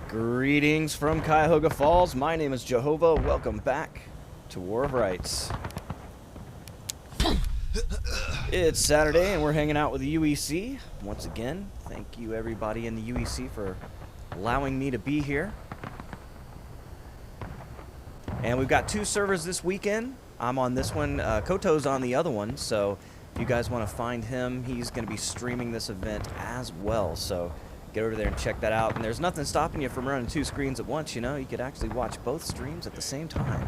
Greetings from Cuyahoga Falls. My name is Jehovah. Welcome back to War of Rights. It's Saturday and we're hanging out with the UEC. Once again, thank you everybody in the UEC for allowing me to be here. And we've got two servers this weekend. I'm on this one, Koto's on the other one, so if you guys want to find him, he's going to be streaming this event as well. So get over there and check that out. And there's nothing stopping you from running two screens at once, you know. You could actually watch both streams at the same time.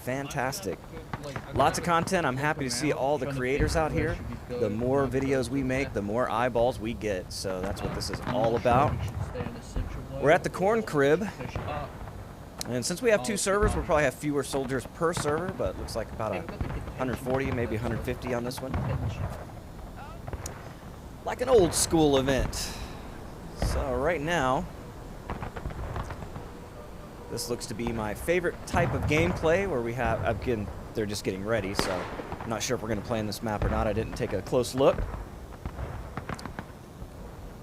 Fantastic. Lots of content. I'm happy to see all the creators out here. The more videos we make, the more eyeballs we get. So that's what this is all about. We're at the corn crib. And since we have two servers, we'll probably have fewer soldiers per server, but it looks like about 140, maybe 150 on this one. Like an old school event. So right now, this looks to be my favorite type of gameplay where we have, again, they're just getting ready, so I'm not sure if we're going to play in this map or not. I didn't take a close look.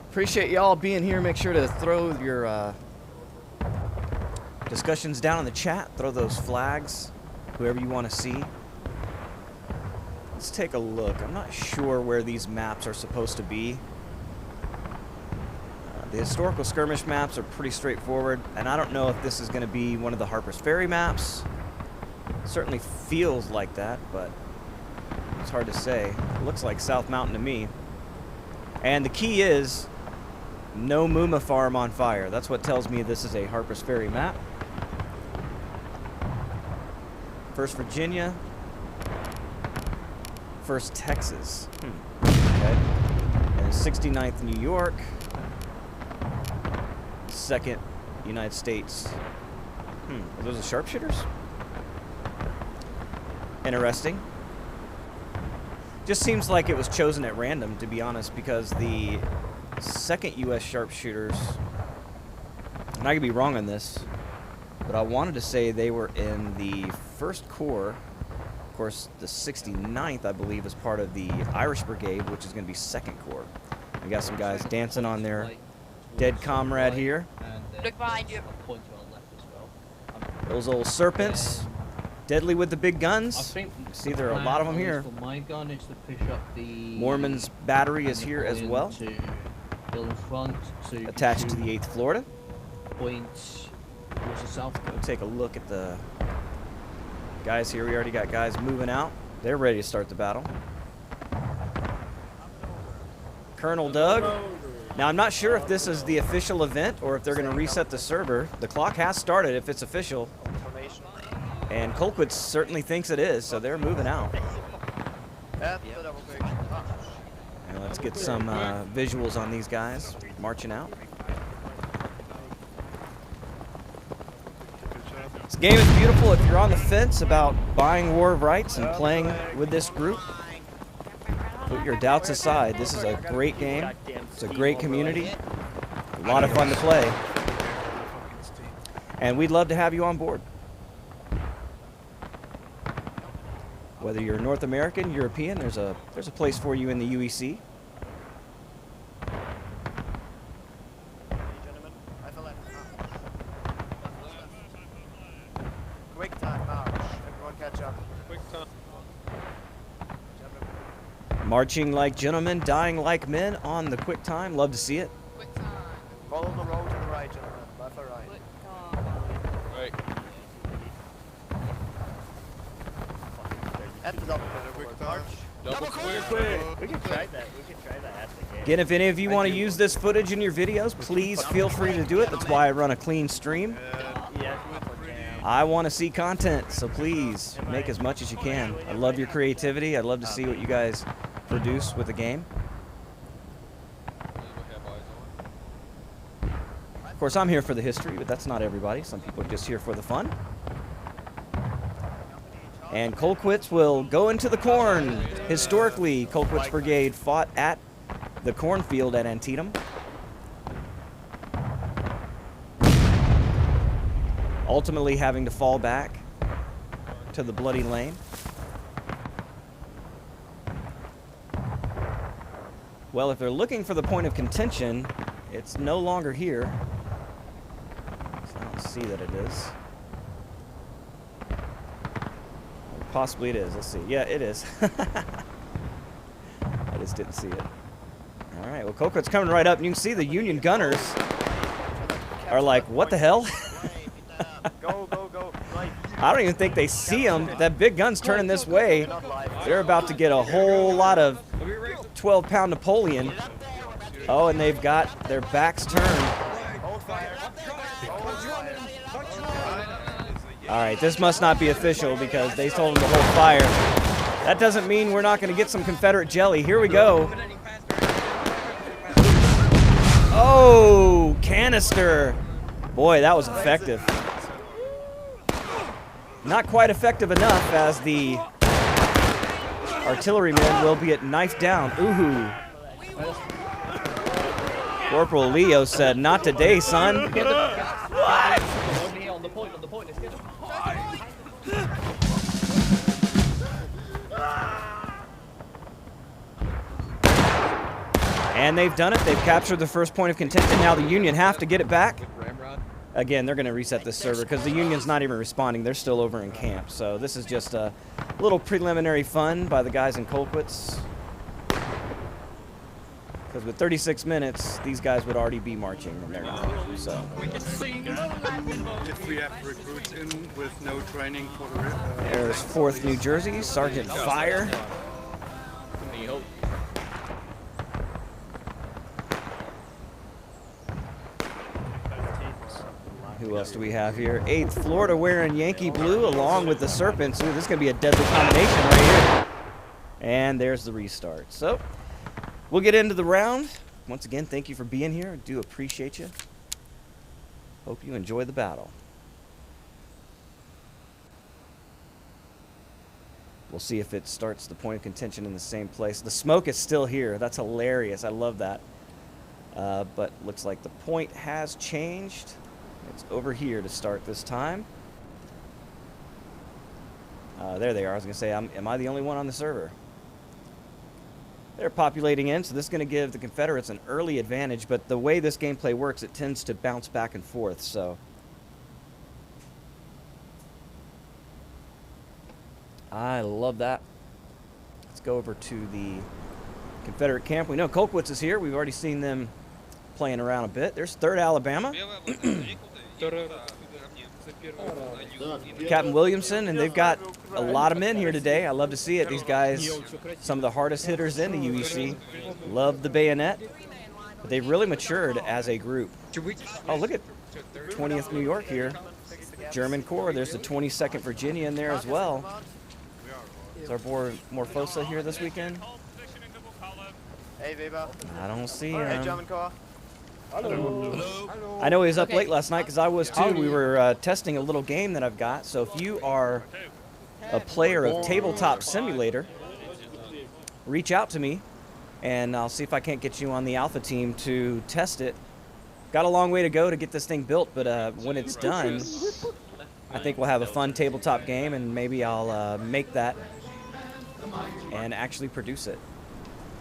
Appreciate y'all being here. Make sure to throw your discussions down in the chat. Throw those flags, whoever you want to see. Let's take a look. I'm not sure where these maps are supposed to be. The historical skirmish maps are pretty straightforward, and I don't know if this is going to be one of the Harper's Ferry maps. It certainly feels like that, but it's hard to say. It looks like South Mountain to me. And the key is no Muma farm on fire. That's what tells me this is a Harper's Ferry map. First Virginia. First Texas. Okay. And 69th New York. Second United States. Are those the sharpshooters? Interesting. Just seems like it was chosen at random, to be honest, because the second U.S. sharpshooters, and I could be wrong on this, but I wanted to say they were in the 1st Corps. Of course, the 69th, I believe, is part of the Irish Brigade, which is going to be 2nd Corps. We got some guys dancing on their dead comrade here. Look behind you. Those old serpents, deadly with the big guns. See, there are a lot of them here. Mormon's battery is here as well, attached to the 8th Florida. We'll take a look at the guys here. We already got guys moving out. They're ready to start the battle. Colonel Doug. Now, I'm not sure if this is the official event or if they're going to reset the server. The clock has started if it's official. And Colquitts certainly thinks it is, so they're moving out. And let's get some visuals on these guys marching out. This game is beautiful if you're on the fence about buying War of Rights and playing with this group. Put your doubts aside. This is a great game. It's a great community. A lot of fun to play. And we'd love to have you on board. Whether you're North American, European, there's a place for you in the UEC. Quick time march. Everyone catch up. Quick time. Marching like gentlemen, dying like men on the quick time. Love to see it. Quick time. Follow the road to the right, gentlemen. Left or right? Quick time. Right. At the double quick march. Double quick. We can try that. We can try that at the game. Again, if any of you want to use this footage in your videos, please feel free to do it. That's why I run a clean stream. Yeah. I want to see content, so please make as much as you can. I love your creativity. I'd love to see what you guys produce with the game. Of course, I'm here for the history, but that's not everybody. Some people are just here for the fun. And Colquitts will go into the corn. Historically, Colquitts Brigade fought at the cornfield at Antietam. Ultimately having to fall back to the Bloody Lane. Well, if they're looking for the point of contention, it's no longer here. see that it is. Possibly it is. Let's see. Yeah, it is. I just didn't see it. All right. Well, Colquitts coming right up, and you can see the Union gunners are like, what the hell? Go, go, go. Right. I don't even think they see them. That big gun's turning this way. They're about to get a whole lot of 12-pound Napoleon. Oh, and they've got their backs turned. Hold fire. Hold fire. All right, this must not be official because they told them to hold fire. That doesn't mean we're not going to get some Confederate jelly. Here we go. Oh, canister. Boy, that was effective. Not quite effective enough as the artillerymen will be at knife down. Ooh. Corporal Leo said, not today, son. What? And they've done it. They've captured the first point of contention. Now the Union have to get it back. Again, they're going to reset this server because the Union's not even responding. They're still over in camp. So this is just a little preliminary fun by the guys in Colquitts. Because with 36 minutes, these guys would already be marching, and they're not. So. If we have recruits in with no training for the There's 4th New Jersey, Sergeant Fire. Who else do we have here? 8th Florida wearing Yankee blue along with the Serpents. Ooh, this is going to be a deadly combination right here. And there's the restart. So we'll get into the round. Once again, thank you for being here. I do appreciate you. Hope you enjoy the battle. We'll see if it starts the point of contention in the same place. The smoke is still here. That's hilarious. I love that. But looks like the point has changed. It's over here to start this time. There they are. I was going to say, am I the only one on the server? They're populating in, so this is going to give the Confederates an early advantage, but the way this gameplay works, it tends to bounce back and forth, so. I love that. Let's go over to the Confederate camp. We know Colquitts is here. We've already seen them playing around a bit. There's 3rd Alabama. Captain Williamson, and they've got a lot of men here today. I love to see it. These guys, some of the hardest hitters in the UEC, love the bayonet, but they've really matured as a group. Oh, look at 20th New York here. German Corps. There's the 22nd Virginia in there as well. Is our boy Morphosa here this weekend? Hey, Weber. I don't see Hey, him. German Corps. Hello. I know he was up late last night because I was too. We were testing a little game that I've got. So if you are a player of Tabletop Simulator, reach out to me and I'll see if I can't get you on the alpha team to test it. Got a long way to go to get this thing built, but when it's done, I think we'll have a fun tabletop game, and maybe I'll make that and actually produce it.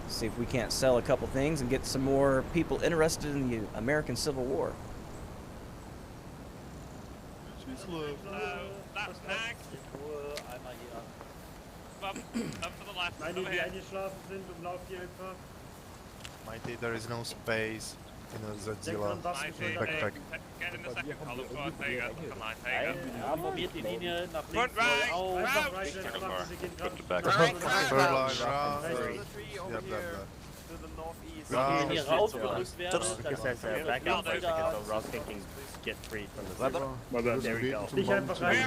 See if we can't sell a couple things and get some more people interested in the American Civil War. That's Max. Up to the left. Meine, die eingeschlafen sind und laufen hier einfach. Mighty, there is no space in a Denk Zilla dran, was wir backpack. Get in the second column. Go on, take it. Come on, take it. Ja, probiert die Linie nach Front links right. voll auf. Einfach reinstellen, machen Sie gehen dran. Third line round. There's a tree over Yeah, blah, here blah. to the northeast. Ja. Wenn hier rausgerückt werden, dann It says back out so route kicking get free from the server. There we go. Dich einfach rein.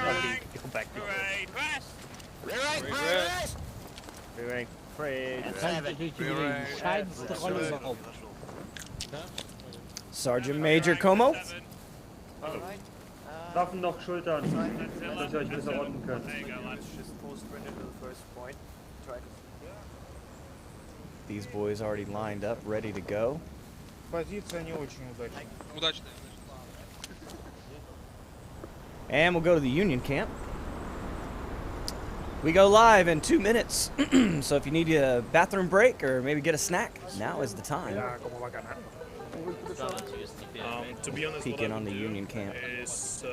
Go back to Parade, rest. Rearing, parade. Sergeant Major Como. Alright. Waffen noch schultern, dass ihr euch besser rotten könnt. There you go, lads. Just full sprint into the first point. Try to. These boys already lined up, ready to go. Позиция не очень удачная. Удачно. And we'll go to the Union camp. We go live in 2 minutes. So if you need a bathroom break or maybe get a snack, now is the time. To be honest, Peek what in I on would the do Union camp. is,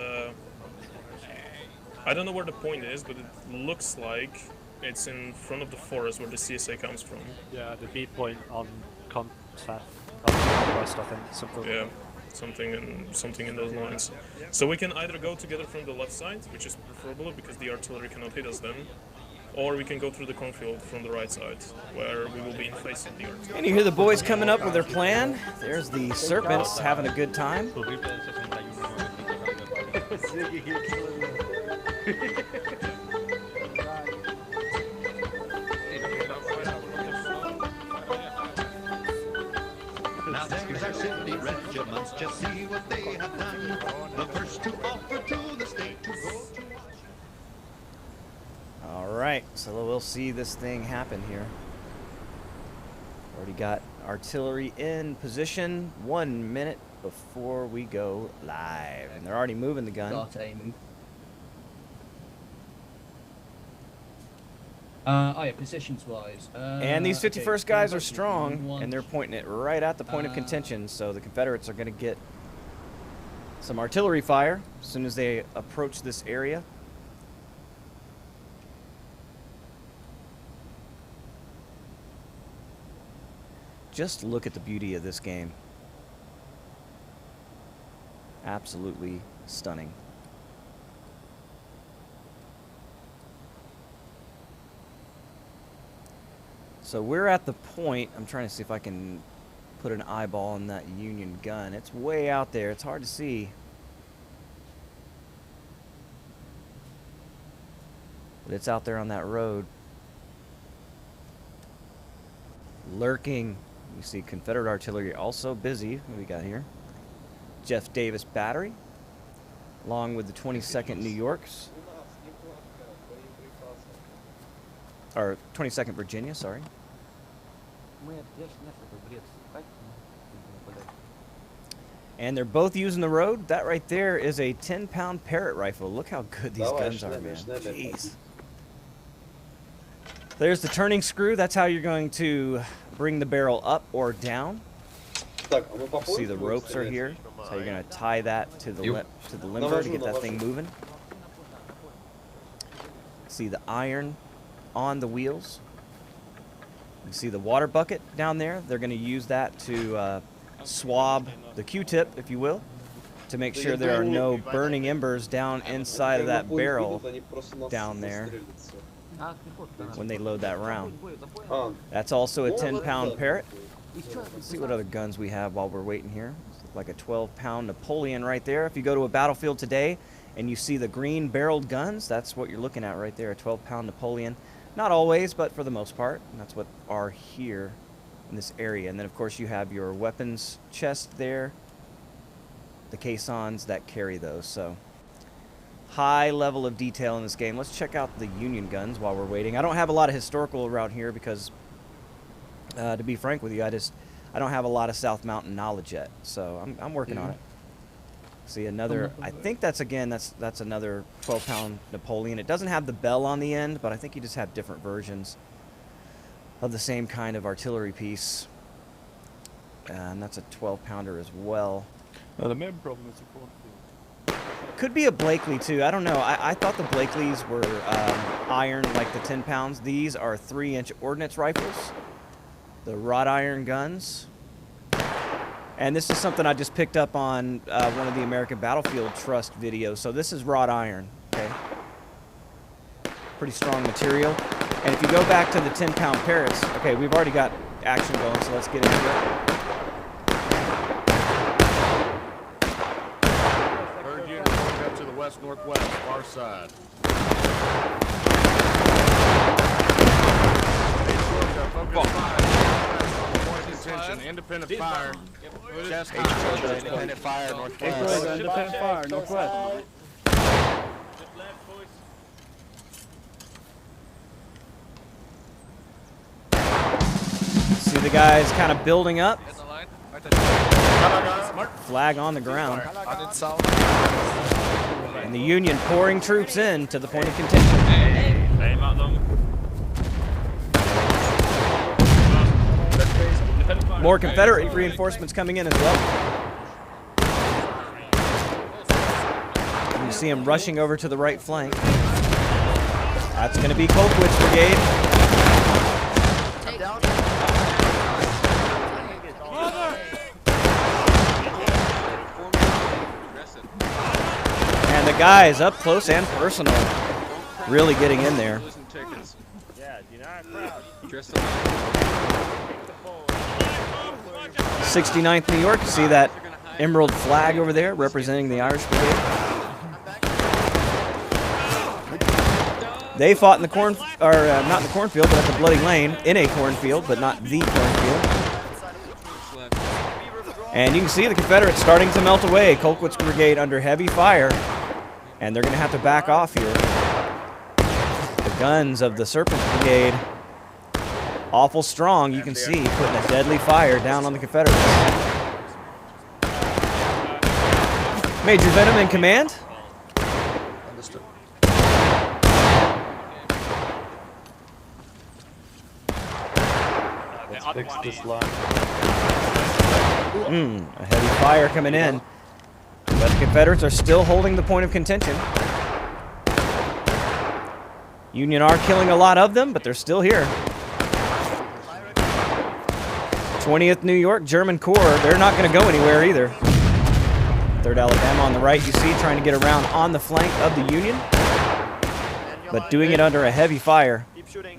I don't know where the point is, but it looks like it's in front of the forest where the CSA comes from. Yeah, the B point on contact. West, I think. Yeah, something in those lines. So we can either go together from the left side, which is preferable because the artillery cannot hit us then, or we can go through the cornfield from the right side, where we will be in face of the artillery. And you hear the boys coming up with their plan. There's the Serpents having a good time. Now there's our city regiments, just see what they have done. The first to offer to the state to go to. All right, so we'll see this thing happen here. Already got artillery in position 1 minute before we go live. And they're already moving the gun. Start aiming. Oh yeah, positions wise. And these 51st guys are strong, one. and they're pointing it right at the point of contention. So the Confederates are going to get some artillery fire as soon as they approach this area. Just look at the beauty of this game. Absolutely stunning. So we're at the point, I'm trying to see if I can put an eyeball on that Union gun. It's way out there, it's hard to see. But it's out there on that road. Lurking. You see Confederate artillery also busy. What do we got here? Jeff Davis Battery, along with the 22nd New Yorks. Or 22nd Virginia, sorry. And they're both using the road. That right there is a 10-pound Parrott rifle. Look how good these guns are, man. Jeez. There's the turning screw. That's how you're going to bring the barrel up or down. See the ropes are here. That's how you're going to tie that to the limber to get that thing moving. See the iron on the wheels. You see the water bucket down there. They're going to use that to swab the Q-tip, if you will, to make sure there are no burning embers down inside of that barrel down there when they load that round. That's also a 10-pound Parrott. Let's see what other guns we have while we're waiting here. Like a 12-pound Napoleon right there. If you go to a battlefield today and you see the green barreled guns, that's what you're looking at right there, a 12-pound Napoleon. Not always, but for the most part. And that's what are here in this area. And then, of course, you have your weapons chest there, the caissons that carry those. So high level of detail in this game. Let's check out the Union guns while we're waiting. I don't have a lot of historical around here because, to be frank with you, I don't have a lot of South Mountain knowledge yet. So I'm working on it. See another, I think that's another 12-pound Napoleon. It doesn't have the bell on the end, but I think you just have different versions of the same kind of artillery piece. And that's a 12-pounder as well. The main problem is the cornfield. Could be a Blakely too. I don't know. I thought the Blakeleys were iron like the 10 pounds. These are 3-inch ordnance rifles. The wrought iron guns. And this is something I just picked up on one of the American Battlefield Trust videos. So this is wrought iron, okay? Pretty strong material. And if you go back to the 10-pound Parrots, okay, we've already got action going, so let's get into it. Third unit going up to the west-northwest, far side. Focus fire. Independent fire. Chest high. Independent fire, northwest. Independent fire, northwest. See the guys kind of building up. Flag on the ground. And the Union pouring troops in to the point of contention. Aim at them. Independent fire. More Confederate reinforcements coming in as well. You see him rushing over to the right flank. That's going to be Colquitts Brigade. And the guys up close and personal, really getting in there. 69th New York, you see that emerald flag over there representing the Irish Brigade. They fought in the not in the cornfield, but at the Bloody Lane, in a cornfield, but not the cornfield. And you can see the Confederates starting to melt away. Colquitts Brigade under heavy fire, and they're going to have to back off here. The guns of the Serpent Brigade, awful strong, you can see, putting a deadly fire down on the Confederates. Major Venom in command. Understood. Let's fix this line. A heavy fire coming in. But the Confederates are still holding the point of contention. Union are killing a lot of them, but they're still here. 20th New York, German Corps, they're not going to go anywhere either. 3rd Alabama on the right, you see, trying to get around on the flank of the Union, but doing it under a heavy fire,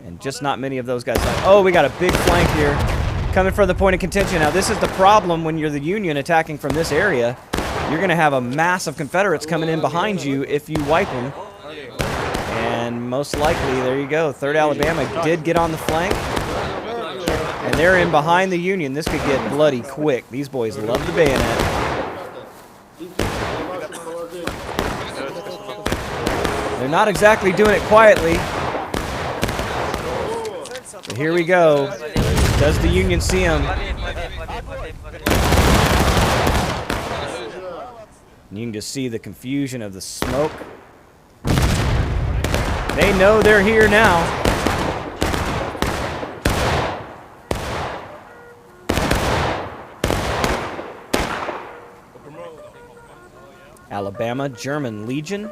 and just not many of those guys left. Oh, we got a big flank here coming from the point of contention. Now, this is the problem when you're the Union attacking from this area. You're going to have a mass of Confederates coming in behind you if you wipe them. And most likely, there you go, 3rd Alabama did get on the flank. And they're in behind the Union. This could get bloody quick. These boys love the bayonet. They're not exactly doing it quietly. But here we go. Does the Union see him? You can just see the confusion of the smoke. They know they're here now. Alabama, German Legion.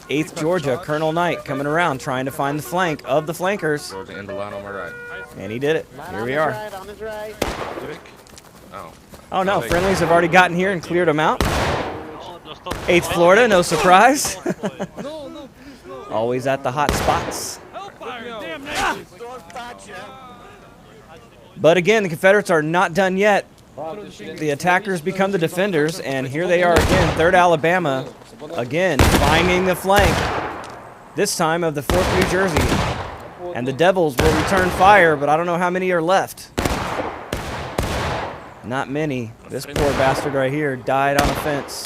8th Georgia, Colonel Knight coming around trying to find the flank of the flankers. Georgia in the line on my right. And he did it. Here we are. Oh. Oh no, friendlies have already gotten here and cleared them out. 8th Florida, no surprise. Always at the hot spots. But again, the Confederates are not done yet. The attackers become the defenders, and here they are again. 3rd Alabama, again, finding the flank, this time of the 4th New Jersey. And the Devils will return fire, but I don't know how many are left. Not many. This poor bastard right here died on a fence.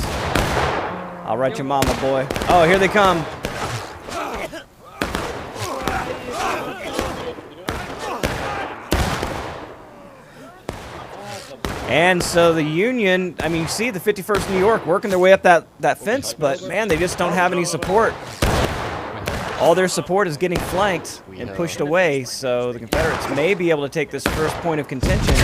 I'll write your mama, boy. Oh, here they come. And so the Union, I mean, you see the 51st New York working their way up that fence, but man, they just don't have any support. All their support is getting flanked and pushed away, so the Confederates may be able to take this first point of contention.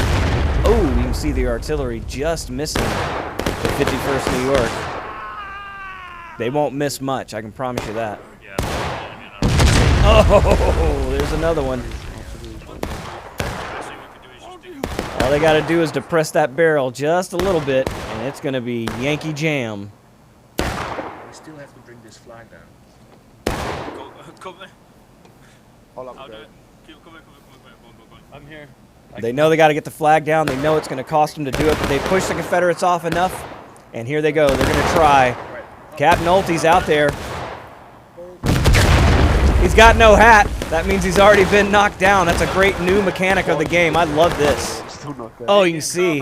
Oh, you can see the artillery just missing the 51st New York. They won't miss much, I can promise you that. Oh, there's another one. All they got to do is depress that barrel just a little bit, and it's going to be Yankee Jam. We still have to bring this flag down. I'm here. They know they got to get the flag down. They know it's going to cost them to do it, but they push the Confederates off enough, and here they go. They're going to try. Captain Nolte's out there. He's got no hat. That means he's already been knocked down. That's a great new mechanic of the game. I love this. Oh, you can see.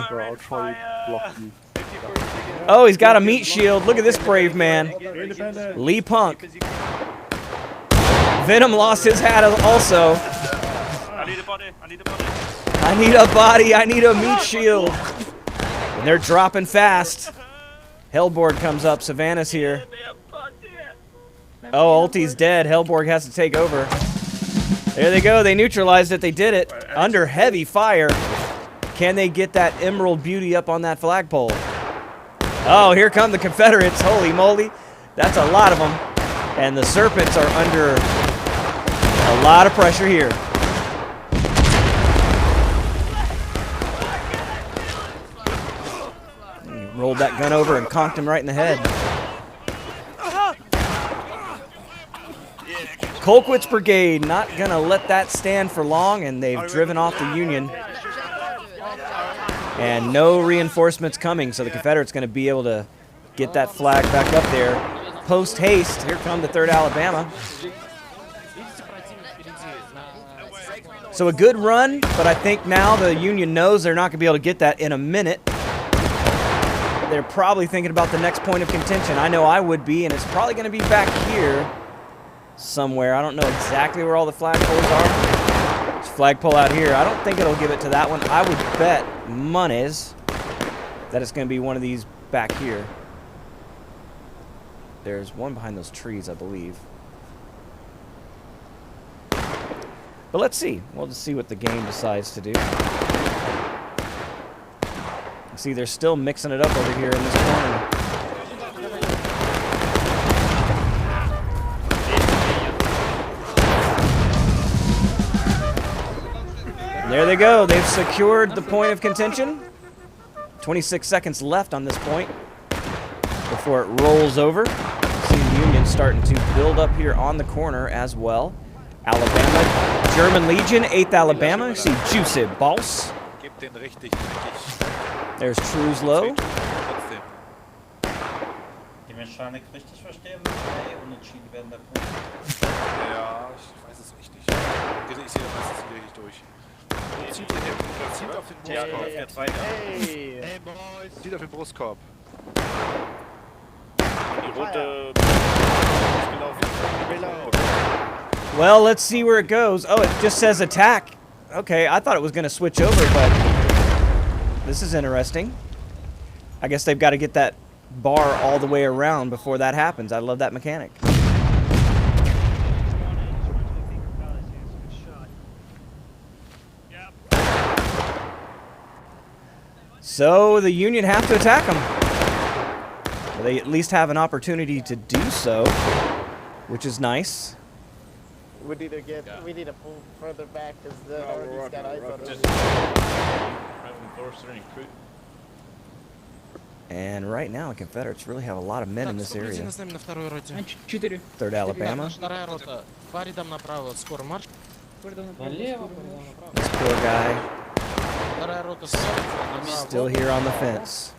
Oh, he's got a meat shield. Look at this brave man. Lee Punk. Venom lost his hat also. I need a body. I need a body. I need a body. I need a meat shield. And they're dropping fast. Hellborg comes up. Savannah's here. Oh, Ulti's dead. Hellborg has to take over. There they go. They neutralized it. They did it under heavy fire. Can they get that Emerald Beauty up on that flagpole? Oh, here come the Confederates. Holy moly. That's a lot of them. And the Serpents are under a lot of pressure here. He rolled that gun over and conked him right in the head. Colquitts Brigade not going to let that stand for long, and they've driven off the Union. And no reinforcements coming, so the Confederates going to be able to get that flag back up there. Post haste, here come the 3rd Alabama. So a good run, but I think now the Union knows they're not going to be able to get that in a minute. They're probably thinking about the next point of contention. I know I would be, and it's probably going to be back here somewhere. I don't know exactly where all the flagpoles are. There's a flagpole out here. I don't think it'll give it to that one. I would bet monies that it's going to be one of these back here. There's one behind those trees, I believe. But let's see. We'll just see what the game decides to do. See, they're still mixing it up over here in this corner. There they go. They've secured the point of contention. 26 seconds left on this point before it rolls over. See the Union starting to build up here on the corner as well. Alabama, German Legion, 8th Alabama. See Juicy Boss. There's Truslow. Die Mechanik richtig verstehen, unentschieden werden der Punkt. Ja, ich weiß es echt nicht. Ich sehe das meistens wirklich durch. Zieht ihr hin, zieht auf den Brustkorb. Hey Boys! Zieht auf den Brustkorb. Die Route ist gelaufen. Well, let's see where it goes. Oh, it just says attack. Okay, I thought it was going to switch over, but this is interesting. I guess they've got to get that bar all the way around before that happens. I love that mechanic. So the Union have to attack them. Well, they at least have an opportunity to do so, which is nice. We need to pull further back because the Northeast got eyes on us. And right now, the Confederates really have a lot of men in this area. 3rd Alabama. This poor guy. Still here on the fence.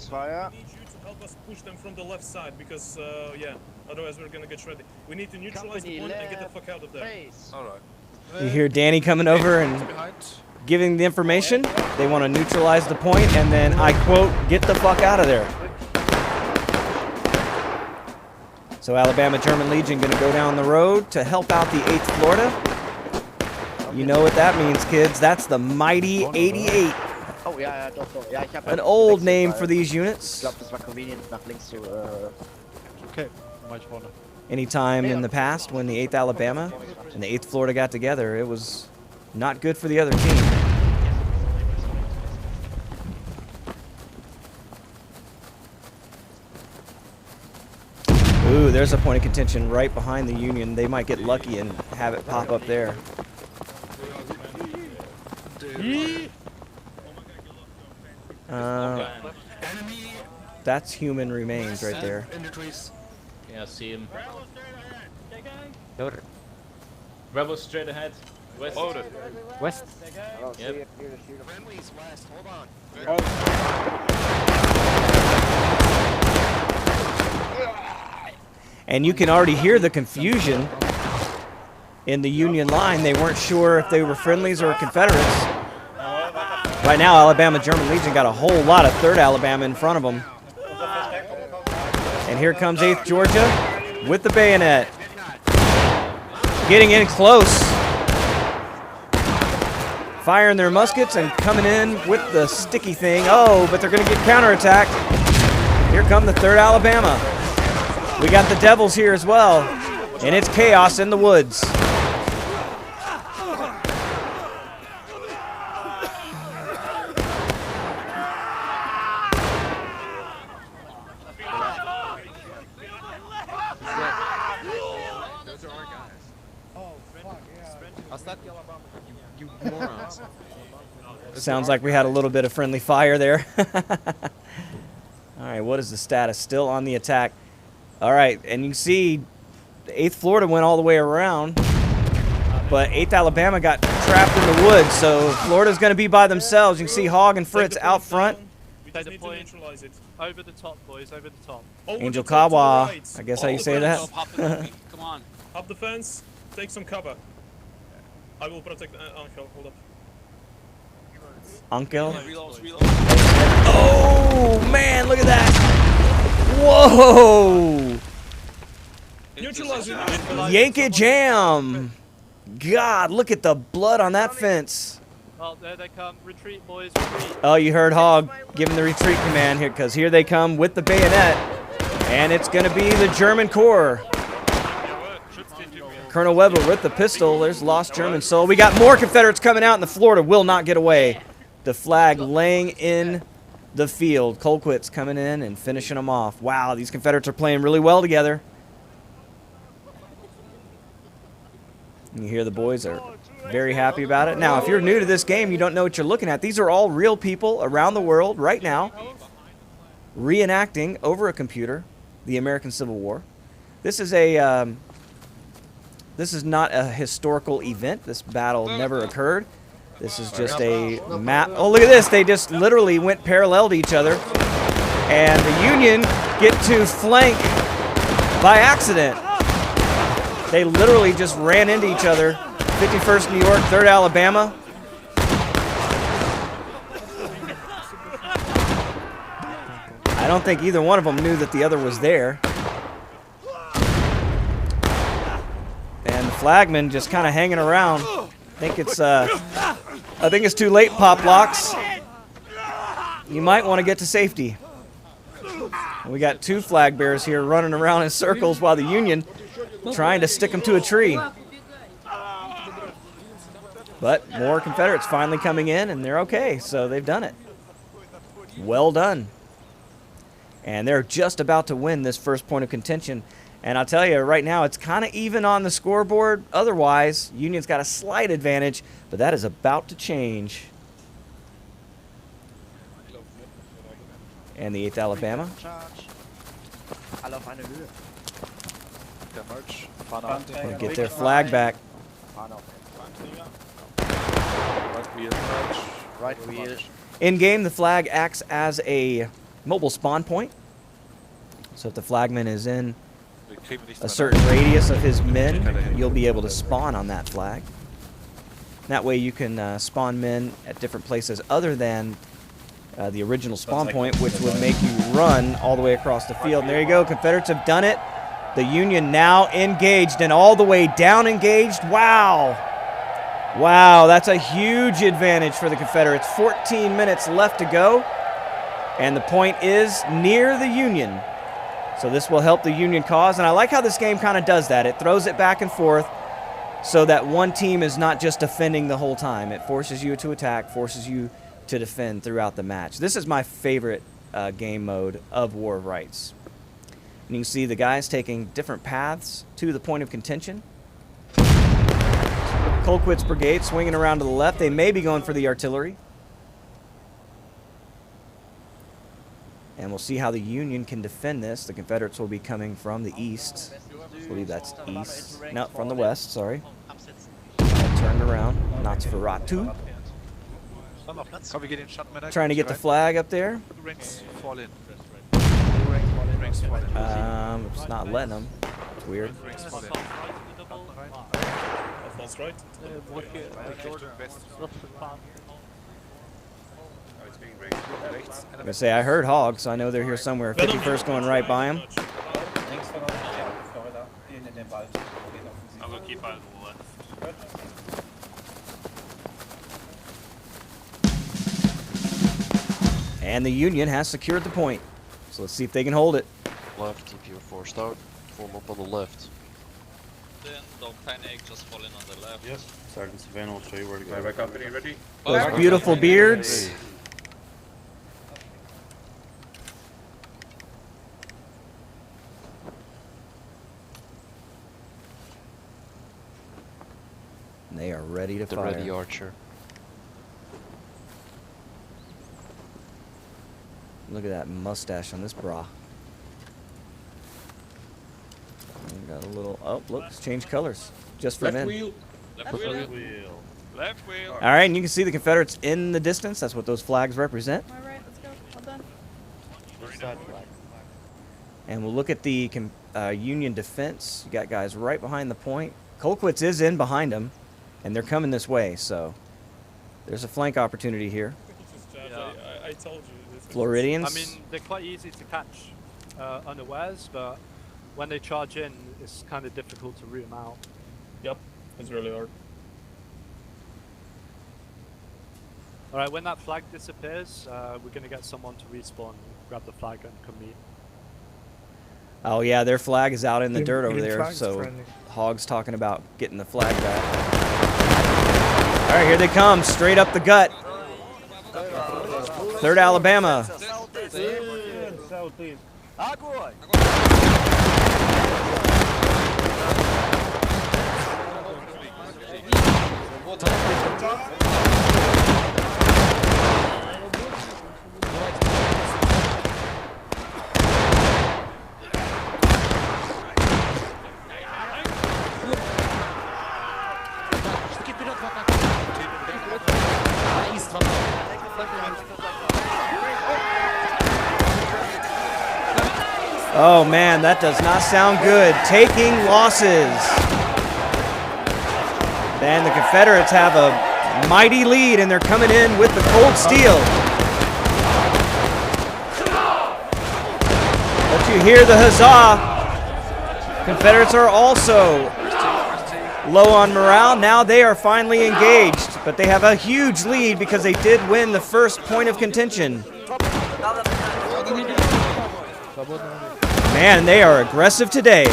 Fire. We need you to help us push them from the left side because, yeah, otherwise we're gonna get ready. We need to neutralize the point and get the fuck out of there. Alright. You hear Danny coming over and giving the information. They want to neutralize the point and then, I quote, get the fuck out of there. So Alabama German Legion going to go down the road to help out the 8th Florida. You know what that means, kids. That's the mighty 88. Oh, yeah, doch, doch. Ja, ich An old name for these units. Ich glaube, das war convenient nach links zu. Okay, much fun. Anytime in the past when the 8th Alabama and the 8th Florida got together, it was not good for the other team. Ooh, there's a point of contention right behind the Union. They might get lucky and have it pop up there. That's human remains right there. Yeah, I see him. Rebels straight ahead. West. West. Yep. Friendly's west, hold on. And you can already hear the confusion in the Union line. They weren't sure if they were friendlies or Confederates. Right now, Alabama German Legion got a whole lot of 3rd Alabama in front of them. And here comes 8th Georgia with the bayonet. Getting in close. firing their muskets and coming in with the sticky thing. Oh, but they're going to get counterattacked. Here come the 3rd Alabama. We got the Devils here as well, and it's chaos in the woods. You morons. Sounds like we had a little bit of friendly fire there. All right, what is the status? Still on the attack. All right, and you can see 8th Florida went all the way around, but 8th Alabama got trapped in the woods, so Florida's going to be by themselves. You can see Hogg and Fritz out front. Take the point. Neutralize it. Over the top, boys, over the top. Angel Kawa, I guess how you say that. Come on. Up the fence. Take some cover. I will protect Angel. Hold up. Uncle. Reload. Oh, man, look at that. Whoa. Neutralize it. Yankee Jam. God, look at the blood on that fence. Oh, there they come. Retreat, boys, retreat. Oh, you heard Hogg giving the retreat command here, because here they come with the bayonet. And it's going to be the German Corps. Colonel Weber with the pistol. There's lost German soul. We got more Confederates coming out, and the Florida will not get away. The flag laying in the field. Colquitts coming in and finishing them off. Wow, these Confederates are playing really well together. You hear the boys are very happy about it. Now, if you're new to this game, you don't know what you're looking at. These are all real people around the world right now reenacting over a computer the American Civil War. This is a this is not a historical event. This battle never occurred. This is just a map. Oh, look at this. They just literally went parallel to each other. And the Union get to flank by accident. They literally just ran into each other. 51st New York, 3rd Alabama. I don't think either one of them knew that the other was there. And the flagman just kind of hanging around. I think it's too late, Pop Locks. You might want to get to safety. We got 2 flag bearers here running around in circles while the Union trying to stick them to a tree. But more Confederates finally coming in, and they're okay, so they've done it. Well done. And they're just about to win this first point of contention. And I'll tell you, right now, it's kind of even on the scoreboard. Otherwise, Union's got a slight advantage, but that is about to change. And the 8th Alabama. Will get their flag back. In game, the flag acts as a mobile spawn point. So if the flagman is in a certain radius of his men, you'll be able to spawn on that flag. That way you can spawn men at different places other than the original spawn point, which would make you run all the way across the field. And there you go, Confederates have done it. The Union now engaged and all the way down engaged. Wow. Wow, that's a huge advantage for the Confederates. 14 minutes left to go, and the point is near the Union. So this will help the Union cause, and I like how this game kind of does that. It throws it back and forth so that one team is not just defending the whole time. It forces you to attack, forces you to defend throughout the match. This is my favorite game mode of War of Rights. And you can see the guys taking different paths to the point of contention. Colquitts Brigade swinging around to the left. They may be going for the artillery. And we'll see how the Union can defend this. The Confederates will be coming from the east. I believe that's east. No, from the west, sorry. Turned around. Nosferatu. Trying to get the flag up there. It's not letting them. It's weird. False right. I'm going to say I heard Hogg, so I know they're here somewhere. 51st going right by him. I'll go keep eyes on the left. And the Union has secured the point. So let's see if they can hold it. Left, if you're forced out, form up on the left. Then don't panic, just fall in on the left. Yes. Sergeant Savannah will show you where to go. Back company ready? Those beautiful beards. They are ready to fire. Ready Archer. Look at that mustache on this bra. Got a little. Oh, look, it's changed colors just for men. Left wheel. Left wheel. All right, and you can see the Confederates in the distance. That's what those flags represent. All right, let's go. Well done. And we'll look at the Union defense. You got guys right behind the point. Colquitts is in behind them, and they're coming this way. So there's a flank opportunity here. Yeah. I told you. Floridians. I mean, they're quite easy to catch unawares, but when they charge in, it's kind of difficult to root them out. Yep, it's really hard. All right, when that flag disappears, we're going to get someone to respawn, grab the flag, and come meet. Oh yeah, their flag is out in the dirt over there. So Hog's talking about getting the flag back. All right, here they come, straight up the gut. 3rd Alabama. Oh man, that does not sound good. Taking losses. And the Confederates have a mighty lead, and they're coming in with the cold steel. But you hear the huzzah. Confederates are also low on morale. Now they are finally engaged, but they have a huge lead because they did win the first point of contention. Man, they are aggressive today.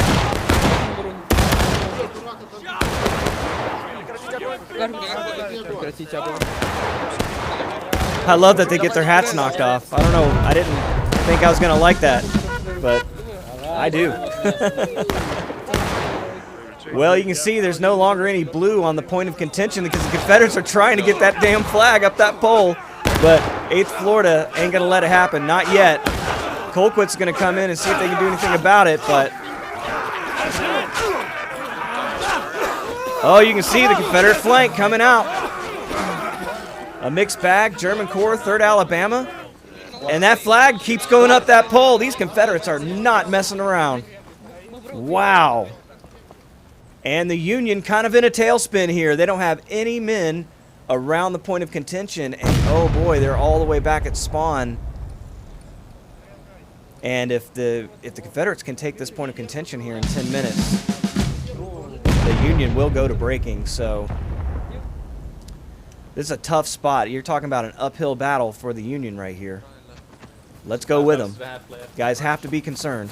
I love that they get their hats knocked off. I don't know, I didn't think I was going to like that, but I do. Well, you can see there's no longer any blue on the point of contention because the Confederates are trying to get that damn flag up that pole, but 8th Florida ain't going to let it happen, not yet. Colquitt's going to come in and see if they can do anything about it, but... Oh, you can see the Confederate flank coming out. A mixed bag, German Corps, 3rd Alabama. And that flag keeps going up that pole. These Confederates are not messing around. Wow. And the Union kind of in a tailspin here. They don't have any men around the point of contention. And oh boy, they're all the way back at spawn. And if the Confederates can take this point of contention here in 10 minutes, the Union will go to breaking. So this is a tough spot. You're talking about an uphill battle for the Union right here. Let's go with them. Guys have to be concerned.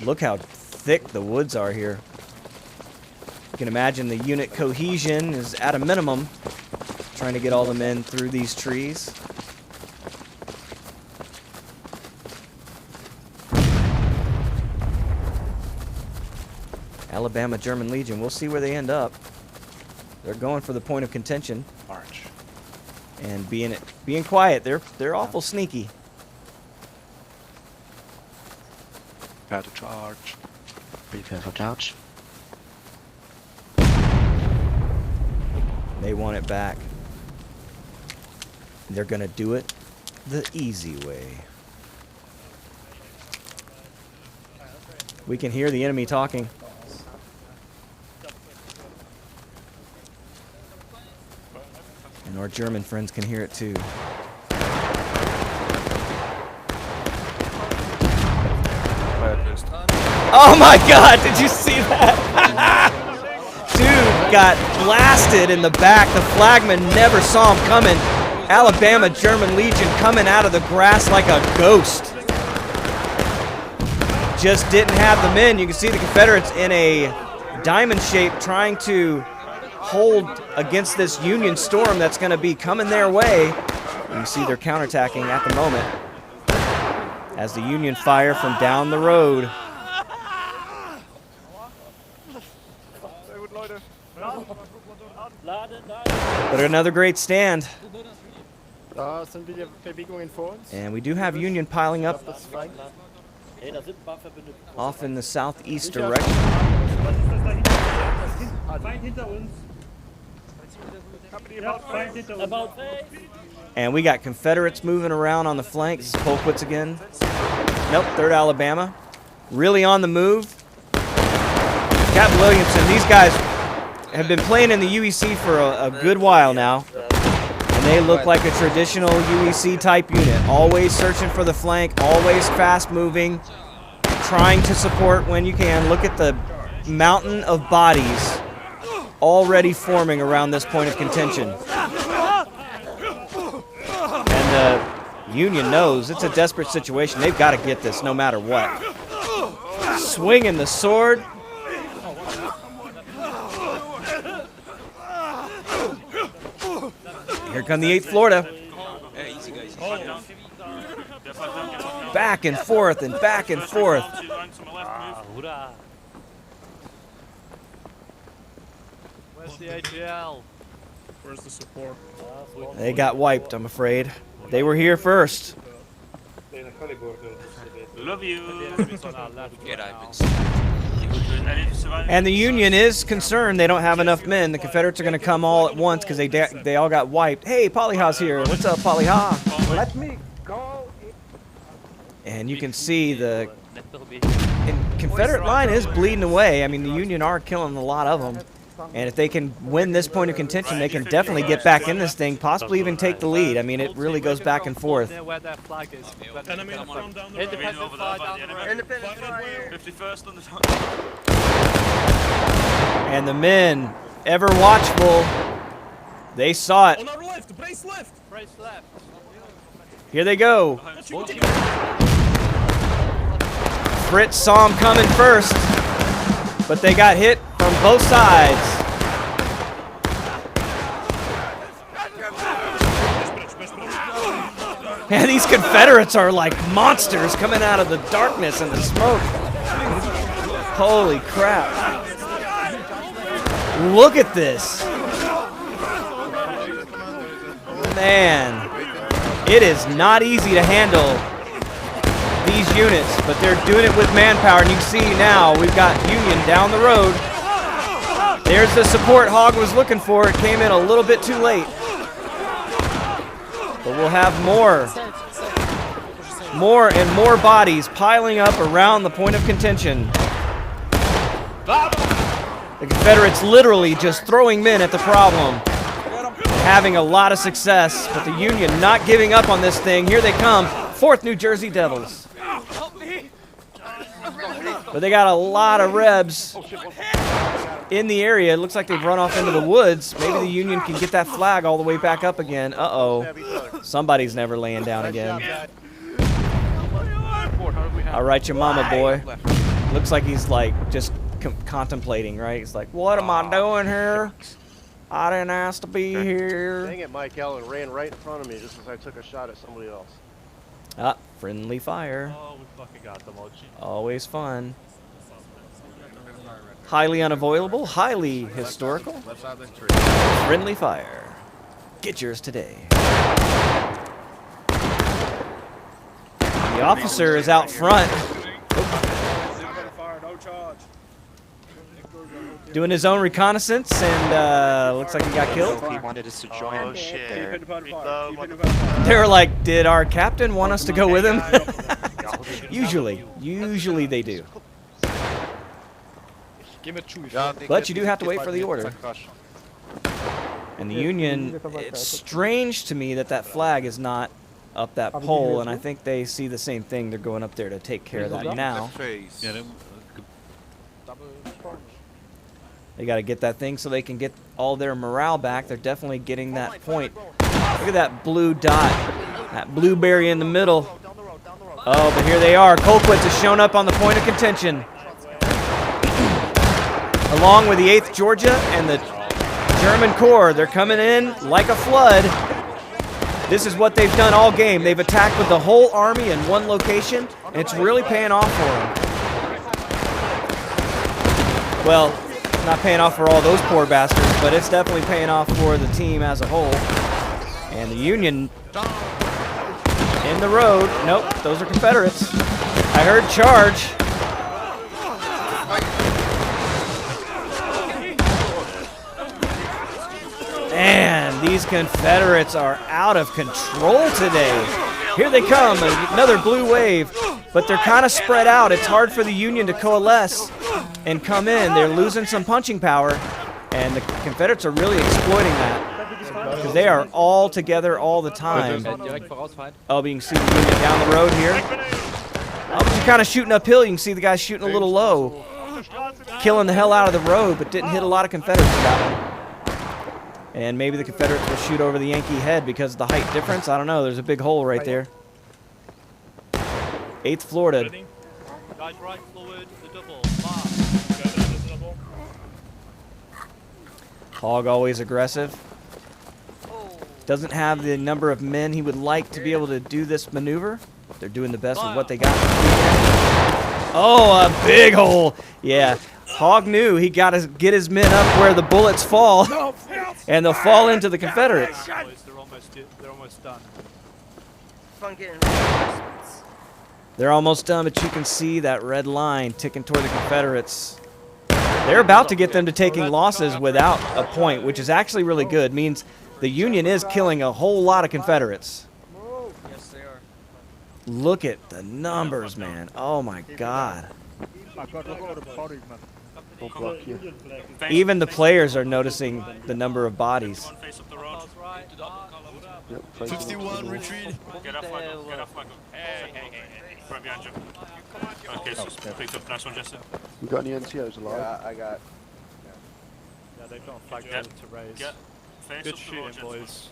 Look how thick the woods are here. You can imagine the unit cohesion is at a minimum, trying to get all the men through these trees. Alabama German Legion, we'll see where they end up. They're going for the point of contention. March. And being quiet. They're awful sneaky. Prepare to charge. Prepare for charge. They want it back. They're going to do it the easy way. We can hear the enemy talking. And our German friends can hear it too. Oh my God, did you see that? Dude got blasted in the back. The flagman never saw him coming. Alabama German Legion coming out of the grass like a ghost. Just didn't have the men. You can see the Confederates in a diamond shape trying to hold against this Union storm that's going to be coming their way. You can see they're counterattacking at the moment as the Union fire from down the road. But another great stand. And we do have Union piling up off in the southeast direction. And we got Confederates moving around on the flanks. Colquitts again. Nope, 3rd Alabama. Really on the move. Captain Williamson, these guys have been playing in the UEC for a good while now. And they look like a traditional UEC type unit. Always searching for the flank, always fast moving, trying to support when you can. Look at the mountain of bodies already forming around this point of contention. And the Union knows it's a desperate situation. They've got to get this no matter what. Swinging the sword. Here come the 8th Florida. Back and forth and back and forth. Where's the AGL? Where's the support? They got wiped, I'm afraid. They were here first. Love you. And the Union is concerned they don't have enough men. The Confederates are going to come all at once because they all got wiped. Hey, Polyha's here. What's up, Polyha? Let me go. And you can see the Confederate line is bleeding away. I mean, the Union are killing a lot of them. And if they can win this point of contention, they can definitely get back in this thing, possibly even take the lead. I mean, it really goes back and forth. Where their flag is. Enemy from down the Independent fire down the road. Independent fire. 51st on the top. And the men, ever watchful, they saw it. On our left, brace left. Brace left. Here they go. Fritz saw him coming first, but they got hit from both sides. Man, these Confederates are like monsters coming out of the darkness and the smoke. Holy crap. Look at this. Man, it is not easy to handle these units, but they're doing it with manpower. And you can see now we've got Union down the road. There's the support Hogg was looking for. It came in a little bit too late. But we'll have more and more bodies piling up around the point of contention. The Confederates literally just throwing men at the problem. Having a lot of success, but the Union not giving up on this thing. Here they come, 4th New Jersey Devils. But they got a lot of Rebs in the area. It looks like they've run off into the woods. Maybe the Union can get that flag all the way back up again. Uh-oh. Somebody's never laying down again. All right, your mama, boy. Looks like he's like just contemplating, right? He's like, what am I doing here? I didn't ask to be here. Dang it, Mike Allen ran right in front of me just as I took a shot at somebody else. Ah, friendly fire. Oh, we fucking got them, OG. Always fun. Highly unavoidable, highly historical. Friendly fire. Get yours today. The officer is out front. Doing his own reconnaissance, and looks like he got killed. He wanted us to join. Oh shit. They were like, did our captain want us to go with him? Usually they do. But you do have to wait for the order. And the Union, it's strange to me that that flag is not up that pole, and I think they see the same thing. They're going up there to take care of that now. They got to get that thing so they can get all their morale back. They're definitely getting that point. Look at that blue dot, that blueberry in the middle. Oh, but here they are. Colquitts has shown up on the point of contention. Along with the 8th Georgia and the German Corps. They're coming in like a flood. This is what they've done all game. They've attacked with the whole army in one location, and it's really paying off for them. Well, not paying off for all those poor bastards, but it's definitely paying off for the team as a whole. And the Union in the road. Nope, those are Confederates. I heard charge. Man, these Confederates are out of control today. Here they come, another blue wave, but they're kind of spread out. It's hard for the Union to coalesce and come in. They're losing some punching power, and the Confederates are really exploiting that because they are all together all the time. Oh, but you can see the Union down the road here. Oh, but you're kind of shooting uphill. You can see the guy shooting a little low, killing the hell out of the road, but didn't hit a lot of Confederates with that one. And maybe the Confederates will shoot over the Yankee head because of the height difference. I don't know. There's a big hole right there. 8th Florida. Guys, right forward, the double. Hog always aggressive. Doesn't have the number of men he would like to be able to do this maneuver. They're doing the best with what they got. Oh, a big hole. Yeah. Hog knew he got to get his men up where the bullets fall, and they'll fall into the Confederates. They're almost done. They're almost done, but you can see that red line ticking toward the Confederates. They're about to get them to taking losses without a point, which is actually really good. Means the Union is killing a whole lot of Confederates. Yes, they are. Look at the numbers, man. Oh, my God. Even the players are noticing the number of bodies. 51 retreat. Get off, Michael. Get off, Michael. Hey. Right behind you. Okay, so picked up. Nice one, Jesse. You got any NCOs alive? Yeah, I got. Yeah, they've got a flag to raise. Good shooting, boys.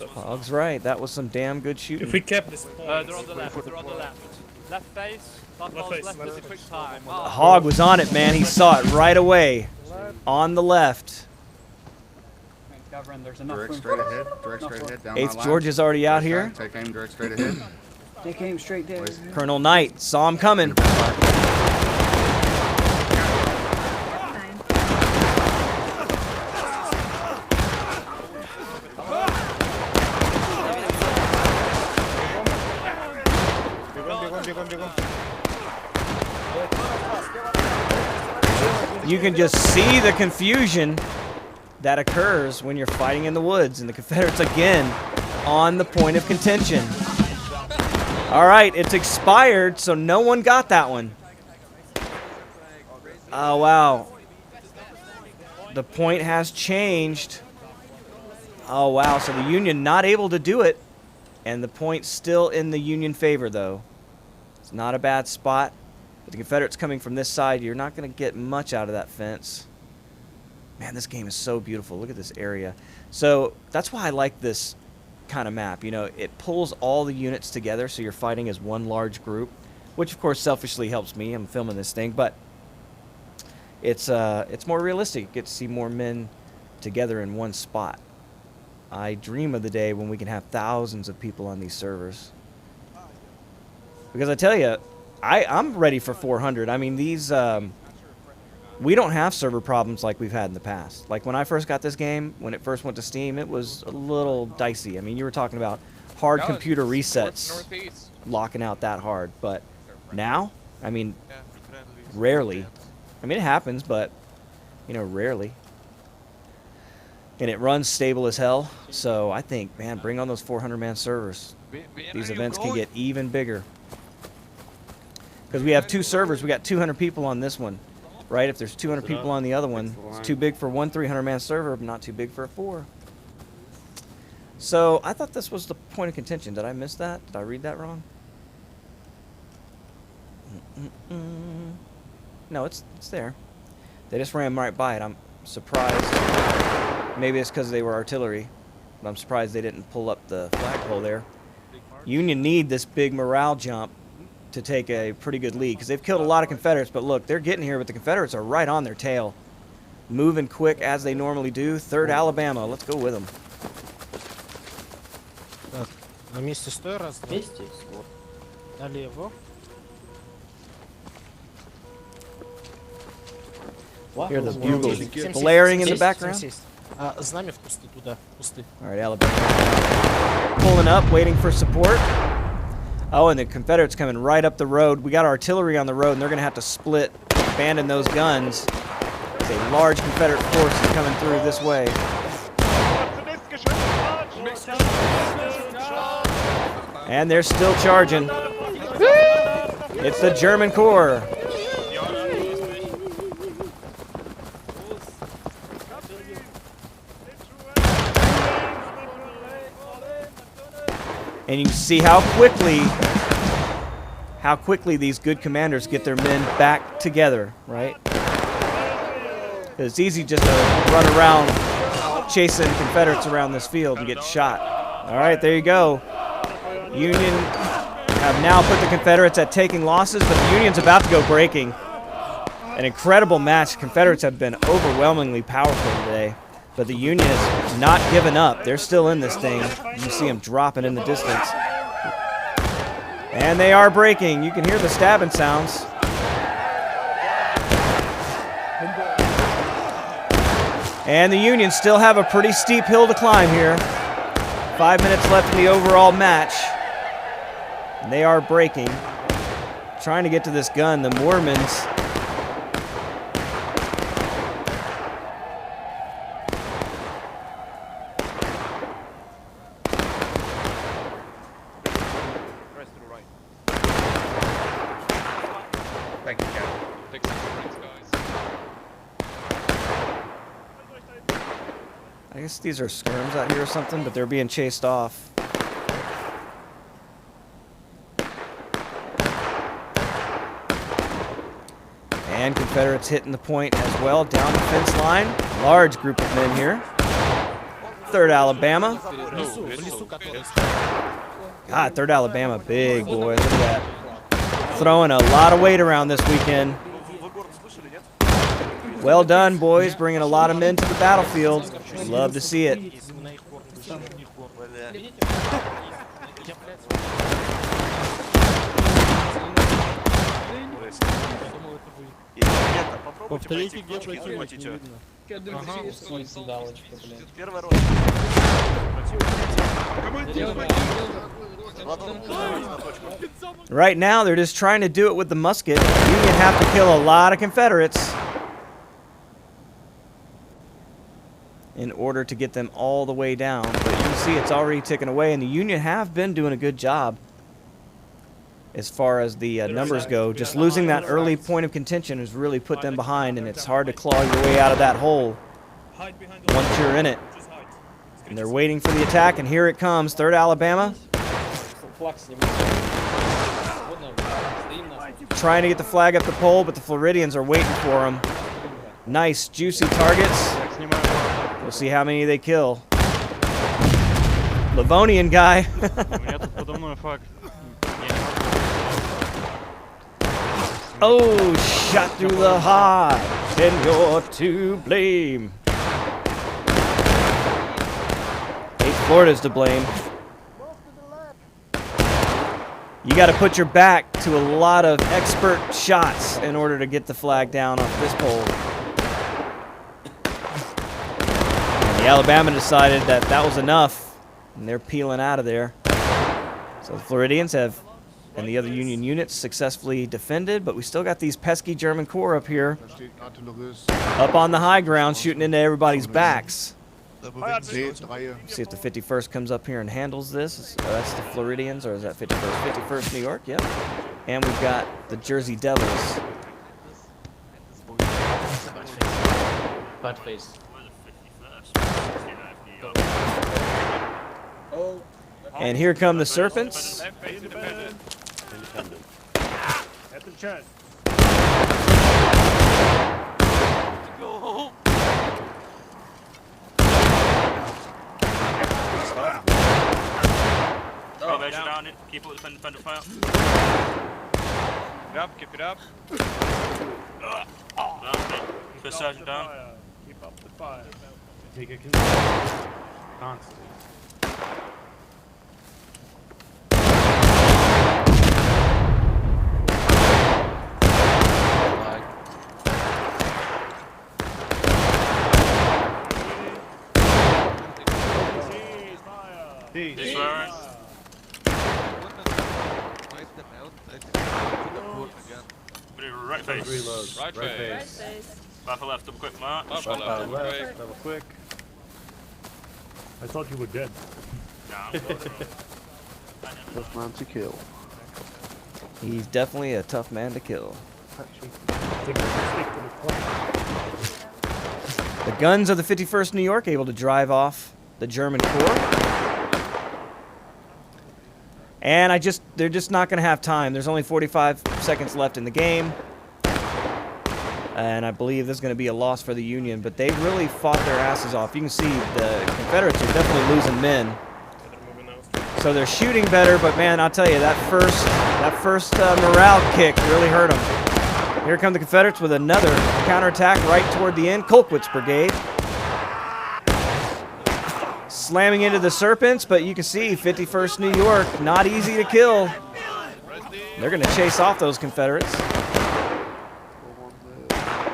Hog's right. That was some damn good shooting. If we kept this point, they're on the left. They're on the left. Left face. Left is a quick time. Hog was on it, man. He saw it right away. On the left. Direct straight ahead. Direct straight ahead. Down 8th Georgia's already out here. Take aim. Direct straight ahead. Take aim straight there. Colonel Knight saw him coming. You can just see the confusion that occurs when you're fighting in the woods, and the Confederates again on the point of contention. All right, it's expired, so no one got that one. Oh, wow. The point has changed. Oh, wow, so the Union not able to do it, and the point's still in the Union favor, though. It's not a bad spot. But the Confederates coming from this side, you're not going to get much out of that fence. Man, this game is so beautiful. Look at this area. So that's why I like this kind of map. You know, it pulls all the units together so you're fighting as one large group, which of course selfishly helps me. I'm filming this thing, but it's more realistic. You get to see more men together in one spot. I dream of the day when we can have thousands of people on these servers. Because I tell you, I'm ready for 400. I mean, these we don't have server problems like we've had in the past. Like when I first got this game, when it first went to Steam, it was a little dicey. I mean, you were talking about hard computer resets locking out that hard. But now, I mean, rarely. I mean, it happens, but, you know, rarely. And it runs stable as hell. So I think, man, bring on those 400-man servers. These events can get even bigger. Because we have 2 servers. We got 200 people on this one. right? If there's 200 people on the other one, it's too big for one 300-man server, but not too big for a 4. So I thought this was the point of contention. Did I miss that? Did I read that wrong? No, it's there. They just ran right by it. I'm surprised. Maybe it's because they were artillery. But I'm surprised they didn't pull up the flagpole there. Union need this big morale jump to take a pretty good lead because they've killed a lot of Confederates. But look, they're getting here, but the Confederates are right on their tail. Moving quick as they normally do. 3rd Alabama. Let's go with them. На месте стой, раз, два. Налево. Hear the bugles blaring in the background. Знамя в кусты туда, кусты. All right, Alabama pulling up, waiting for support. Oh, and the Confederates coming right up the road. We got artillery on the road, and they're going to have to split, abandon those guns. There's a large Confederate force is coming through this way. And they're still charging. It's the German Corps. And you see how quickly these good commanders get their men back together, right? It's easy just to run around chasing Confederates around this field and get shot. All right, there you go. Union have now put the Confederates at taking losses, but the Union's about to go breaking. An incredible match. Confederates have been overwhelmingly powerful today, but the Union has not given up. They're still in this thing. You see them dropping in the distance. And they are breaking. You can hear the stabbing sounds. And the Union still have a pretty steep hill to climb here. 5 minutes left in the overall match. And they are breaking. Trying to get to this gun. The Mormons. Thank you, Captain. Take some points, guys. I guess these are skirms out here or something, but they're being chased off. And Confederates hitting the point as well, down the fence line. Large group of men here. 3rd Alabama. God, 3rd Alabama, big boy. Look at that. Throwing a lot of weight around this weekend. Well done, boys, bringing a lot of men to the battlefield. Love to see it. Повторите, где противник. Right now, they're just trying to do it with the musket. Union have to kill a lot of Confederates in order to get them all the way down. But you can see it's already ticking away, and the Union have been doing a good job as far as the numbers go. Just losing that early point of contention has really put them behind, and it's hard to claw your way out of that hole once you're in it. And they're waiting for the attack, and here it comes. 3rd Alabama. Trying to get the flag up the pole, but the Floridians are waiting for them. Nice, juicy targets. We'll see how many they kill. Livonian guy. Oh, shot through the heart, and you're to blame. Florida's to blame. You got to put your back to a lot of expert shots in order to get the flag down off this pole. And the Alabama decided that that was enough, and they're peeling out of there. So the Floridians have, and the other Union units, successfully defended, but we still got these pesky German Corps up here, up on the high ground, shooting into everybody's backs. See if the 51st comes up here and handles this. That's the Floridians, or is that 51st? 51st New York, yep. And we've got the Jersey Devils. Bad face. Oh. And here come the Serpents. Independent. At the chest. Go. Oh, they're down. Keep it defender fire. Keep it up. First sergeant down. Keep up the fire. Take a control. Constantly. Ceasefire. Right face. Reload. Right face. Rifle left, double quick march. Rifle left, double quick. Level quick. I thought you were dead. Tough man to kill. He's definitely a tough man to kill. The guns of the 51st New York able to drive off the German corps. And they're just not going to have time. There's only 45 seconds left in the game. And I believe this is going to be a loss for the Union, but they really fought their asses off. You can see the Confederates are definitely losing men. So they're shooting better, but man, I'll tell you, that first morale kick really hurt them. Here come the Confederates with another counterattack right toward the end. Colquitts Brigade. Slamming into the Serpents, but you can see 51st New York, not easy to kill. They're going to chase off those Confederates.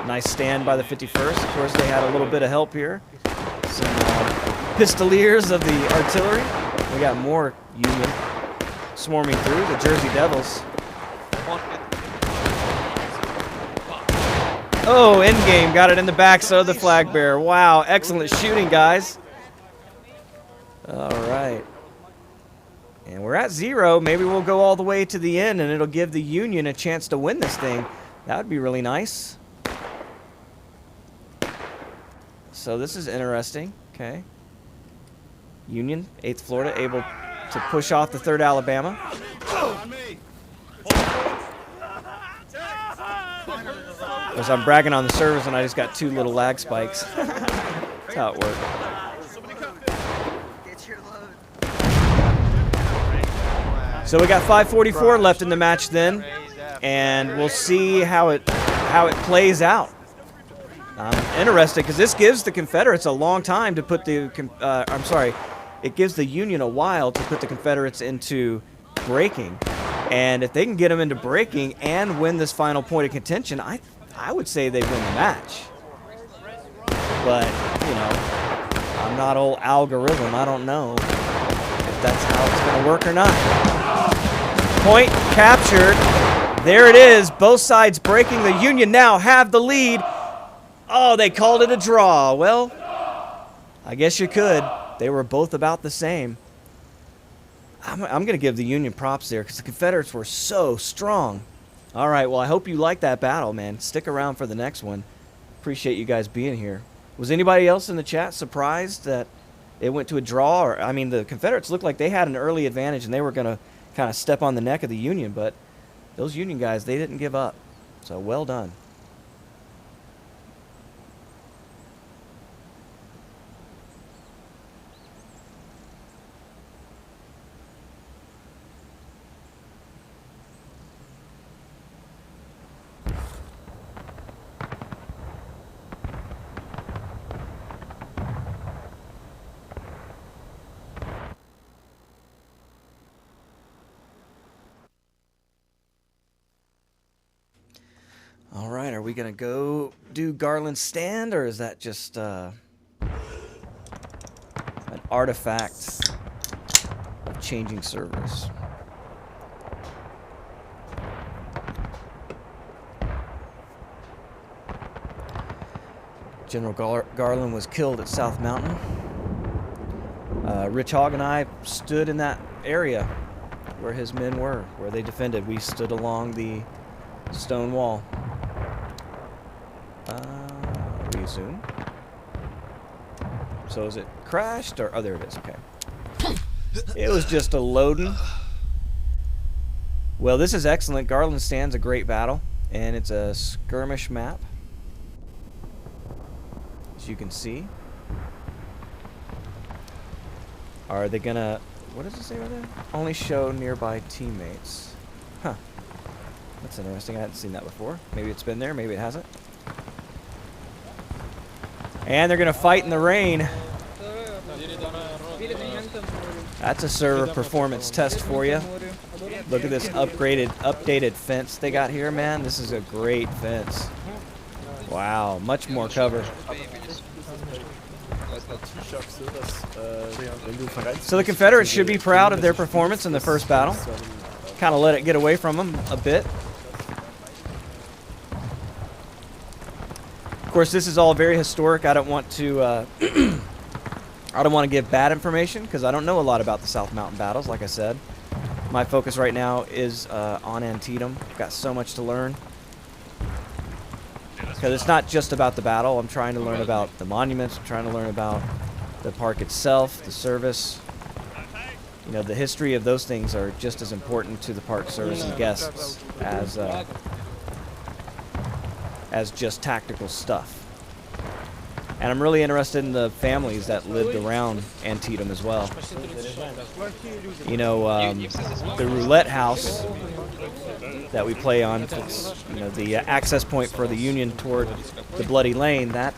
Nice stand by the 51st. Of course, they had a little bit of help here. Some pistoliers of the artillery. We got more Union swarming through, the Jersey Devils. Oh, endgame, got it in the back, so the flag bearer. Wow, excellent shooting, guys. All right. And we're at 0. Maybe we'll go all the way to the end, and it'll give the Union a chance to win this thing. That would be really nice. So this is interesting. Okay. Union, 8th Florida, able to push off the 3rd Alabama. Of course, I'm bragging on the servers, and I just got 2 little lag spikes. That's how it works. So we got 5:44 left in the match then, and we'll see how it plays out. I'm interested because this gives the Confederates a long time to put the it gives the Union a while to put the Confederates into breaking, and if they can get them into breaking and win this final point of contention, I would say they win the match. But you know, I'm not old algorithm. I don't know if that's how it's going to work or not. Point captured. There it is. Both sides breaking. The Union now have the lead. Oh, they called it a draw. Well, I guess you could. They were both about the same. I'm going to give the Union props there because the Confederates were so strong. All right, well, I hope you liked that battle, man. Stick around for the next one. Appreciate you guys being here. Was anybody else in the chat surprised that it went to a draw? Or, I mean, the Confederates looked like they had an early advantage and they were going to kind of step on the neck of the Union, but those Union guys, they didn't give up. So well done. All right, are we going to go do Garland's stand, or is that just an artifact of changing servers? General Garland was killed at South Mountain. Rich Hogg and I stood in that area where his men were, where they defended. We stood along the stone wall. Resume. So is it crashed or... Oh, there it is. Okay. It was just a loading. Well, this is excellent. Garland Stand's a great battle, and it's a skirmish map, as you can see. Are they gonna... What does it say right there? Only show nearby teammates. Huh. That's interesting. I hadn't seen that before. Maybe it's been there. Maybe it hasn't. And they're gonna fight in the rain. That's a server performance test for you. Look at this updated fence they got here, man. This is a great fence. Wow, much more cover. So the Confederates should be proud of their performance in the first battle. Kind of let it get away from them a bit. Of course, this is all very historic. I don't want to I don't want to give bad information because I don't know a lot about the South Mountain battles, like I said. My focus right now is on Antietam. I've got so much to learn. Because it's not just about the battle. I'm trying to learn about the monuments. I'm trying to learn about the park itself, the service. You know, the history of those things are just as important to the park service and guests as just tactical stuff. And I'm really interested in the families that lived around Antietam as well. You know, the roulette house that we play on, you know, the access point for the Union toward the Bloody Lane, that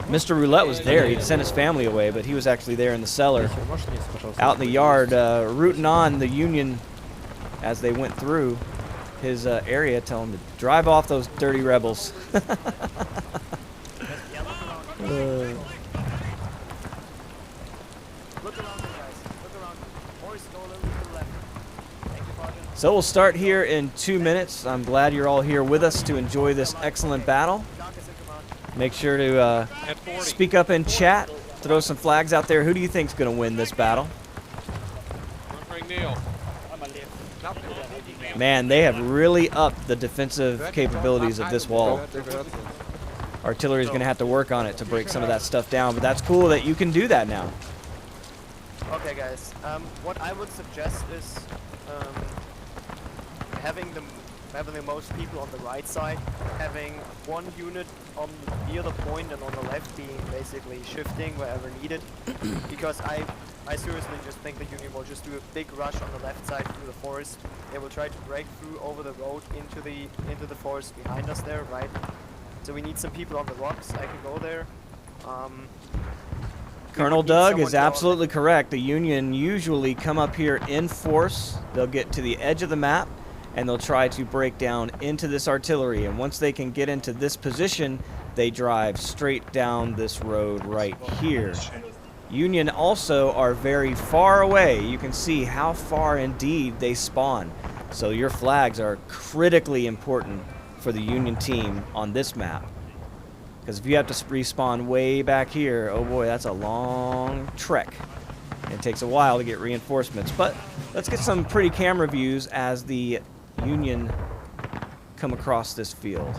Mr. Roulette was there. He'd sent his family away, but he was actually there in the cellar, out in the yard, rooting on the Union as they went through his area, telling him to drive off those dirty rebels. So we'll start here in 2 minutes. I'm glad you're all here with us to enjoy this excellent battle. Make sure to speak up in chat, throw some flags out there. Who do you think's going to win this battle? Man, they have really upped the defensive capabilities of this wall. Artillery is going to have to work on it to break some of that stuff down, but that's cool that you can do that now. Okay, guys. What I would suggest is having the most people on the right side, having one unit on near the point and on the left being basically shifting wherever needed, because I seriously just think the Union will just do a big rush on the left side through the forest. They will try to break through over the road into the forest behind us there, right? So we need some people on the rocks. I can go there. Colonel Doug is absolutely correct. The Union usually come up here in force. They'll get to the edge of the map, and they'll try to break down into this artillery. And once they can get into this position, they drive straight down this road right here. Union also are very far away. You can see how far indeed they spawn. So your flags are critically important for the Union team on this map. Because if you have to respawn way back here, oh boy, that's a long trek. It takes a while to get reinforcements. But let's get some pretty camera views as the Union come across this field.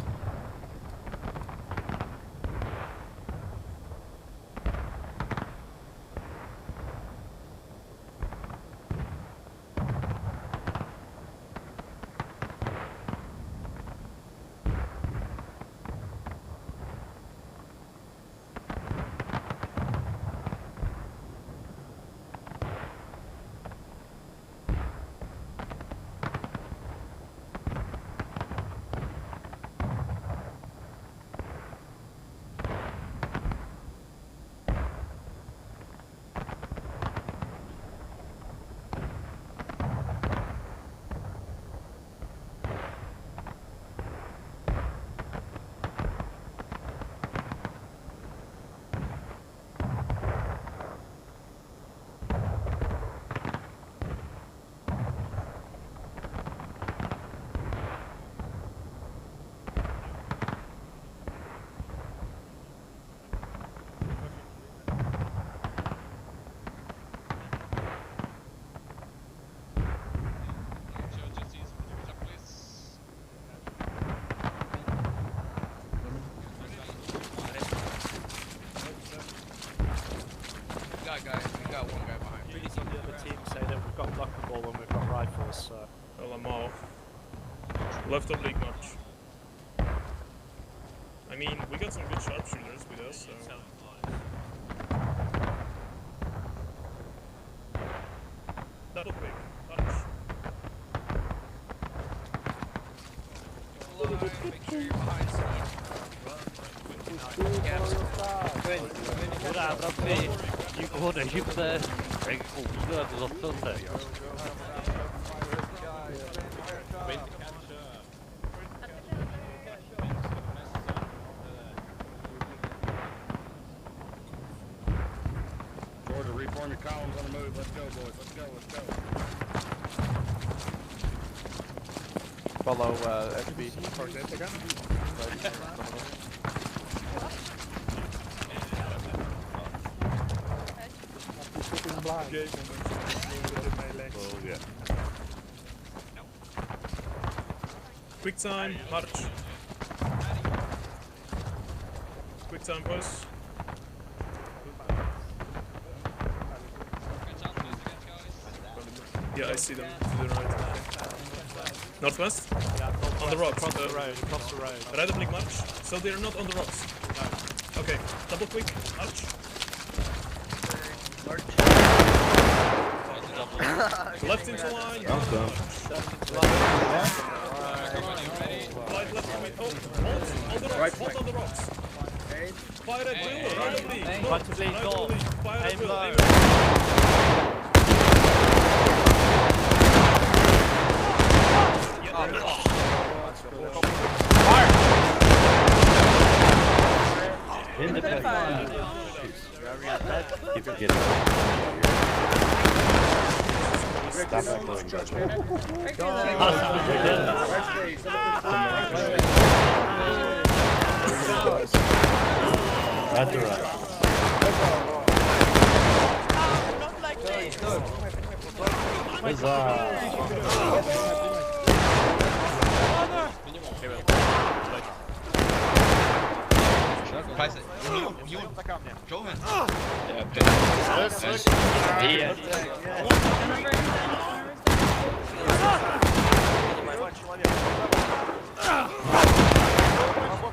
somehow. Left oblique march. I mean, we got some good sharpshooters with us, so... Double quick, march. Make sure you're behind someone. Georgia, reform your columns on the move. Let's go, boys. Let's go, let's go. Follow FB. Oh, yeah. Quick time, march. Quick time, boys. Yeah, I see them to the right. Northwest? On the rocks. Across the road. Right oblique march. So they're not on the rocks. No. Okay, double quick, march. Left into line. Right, left, wait, hold on the rocks, hold on the rocks. Fire at will, right oblique. Right oblique, go. Fire at Aim will, low. aim low. In the back. Keep it getting stop that going, that's alright.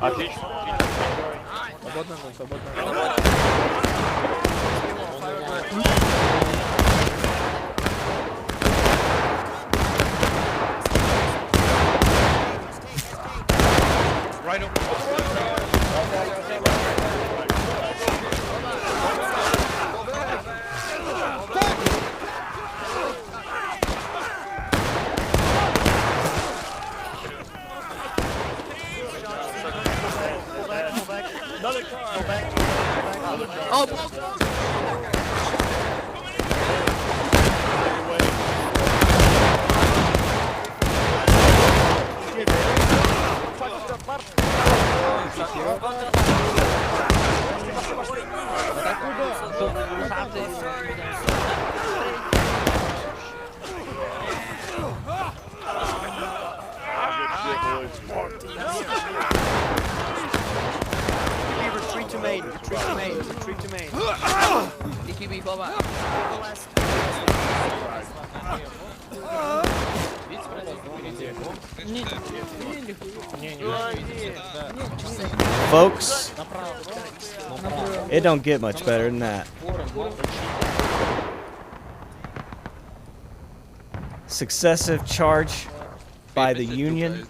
Отлично. Right over. Another car. Go back. Oh, Retreat to main. Retreat to main. Retreat to main. DQB, fall back. Folks, it don't get much better than that. Successive charge by the Union,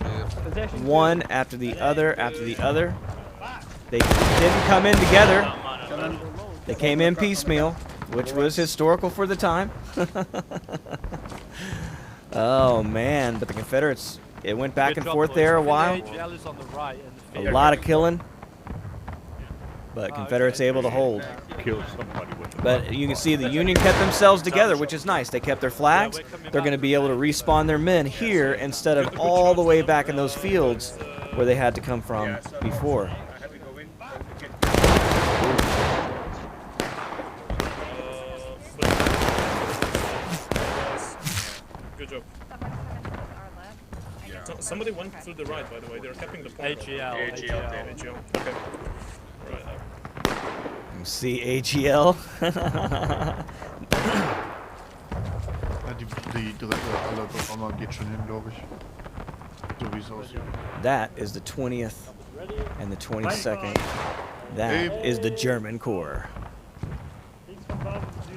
one after the other after the other. They didn't come in together. They came in piecemeal, which was historical for the time. Oh man, but the Confederates, it went back and forth there a while. A lot of killing, but Confederates able to hold. Kill somebody with it. But you can see the Union kept themselves together, which is nice. They kept their flags. They're going to be able to respawn their men here instead of all the way back in those fields where they had to come from before. Good job. Somebody went through the right, by the way. They're capping the point. AGL. Okay. Right. You see AGL. Die dritte Alabama geht schon hin, glaube ich. So wie es aussieht. That is the 20th and the 22nd. That is the German Corps.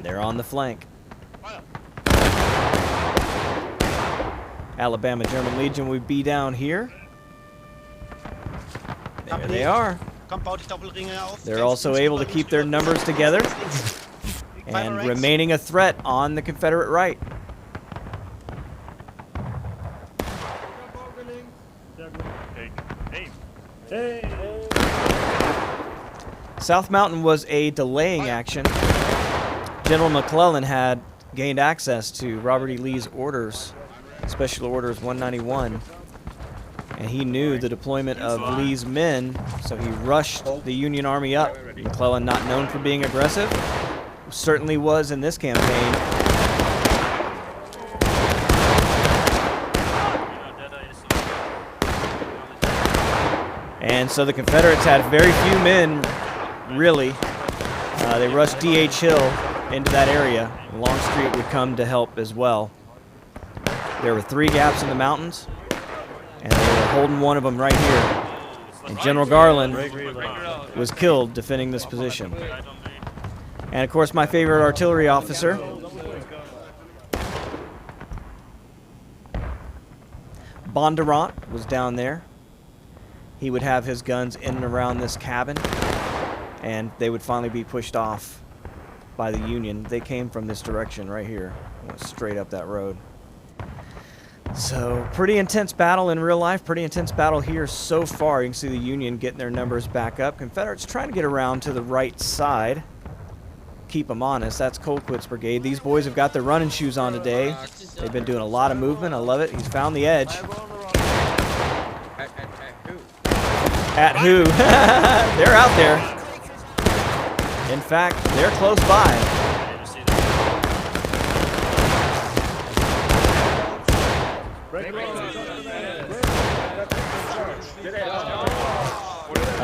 They're on the flank. Alabama German Legion would be down here. There they are. They're also able to keep their numbers together and remaining a threat on the Confederate right. South Mountain was a delaying action. General McClellan had gained access to Robert E. Lee's orders, Special Orders 191, and he knew the deployment of Lee's men, so he rushed the Union Army up. McClellan, not known for being aggressive, certainly was in this campaign. And so the Confederates had very few men, really. They rushed D.H. Hill into that area. Longstreet would come to help as well. There were 3 gaps in the mountains, and they were holding one of them right here. And General Garland was killed defending this position. And of course, my favorite artillery officer, Bondurant, was down there. He would have his guns in and around this cabin, and they would finally be pushed off by the Union. They came from this direction right here, went straight up that road. So pretty intense battle in real life, pretty intense battle here so far. You can see the Union getting their numbers back up. Confederates trying to get around to the right side. Keep them honest. That's Colquitts Brigade. These boys have got their running shoes on today. They've been doing a lot of movement. I love it. He's found the edge. At who? They're out there. In fact, they're close by.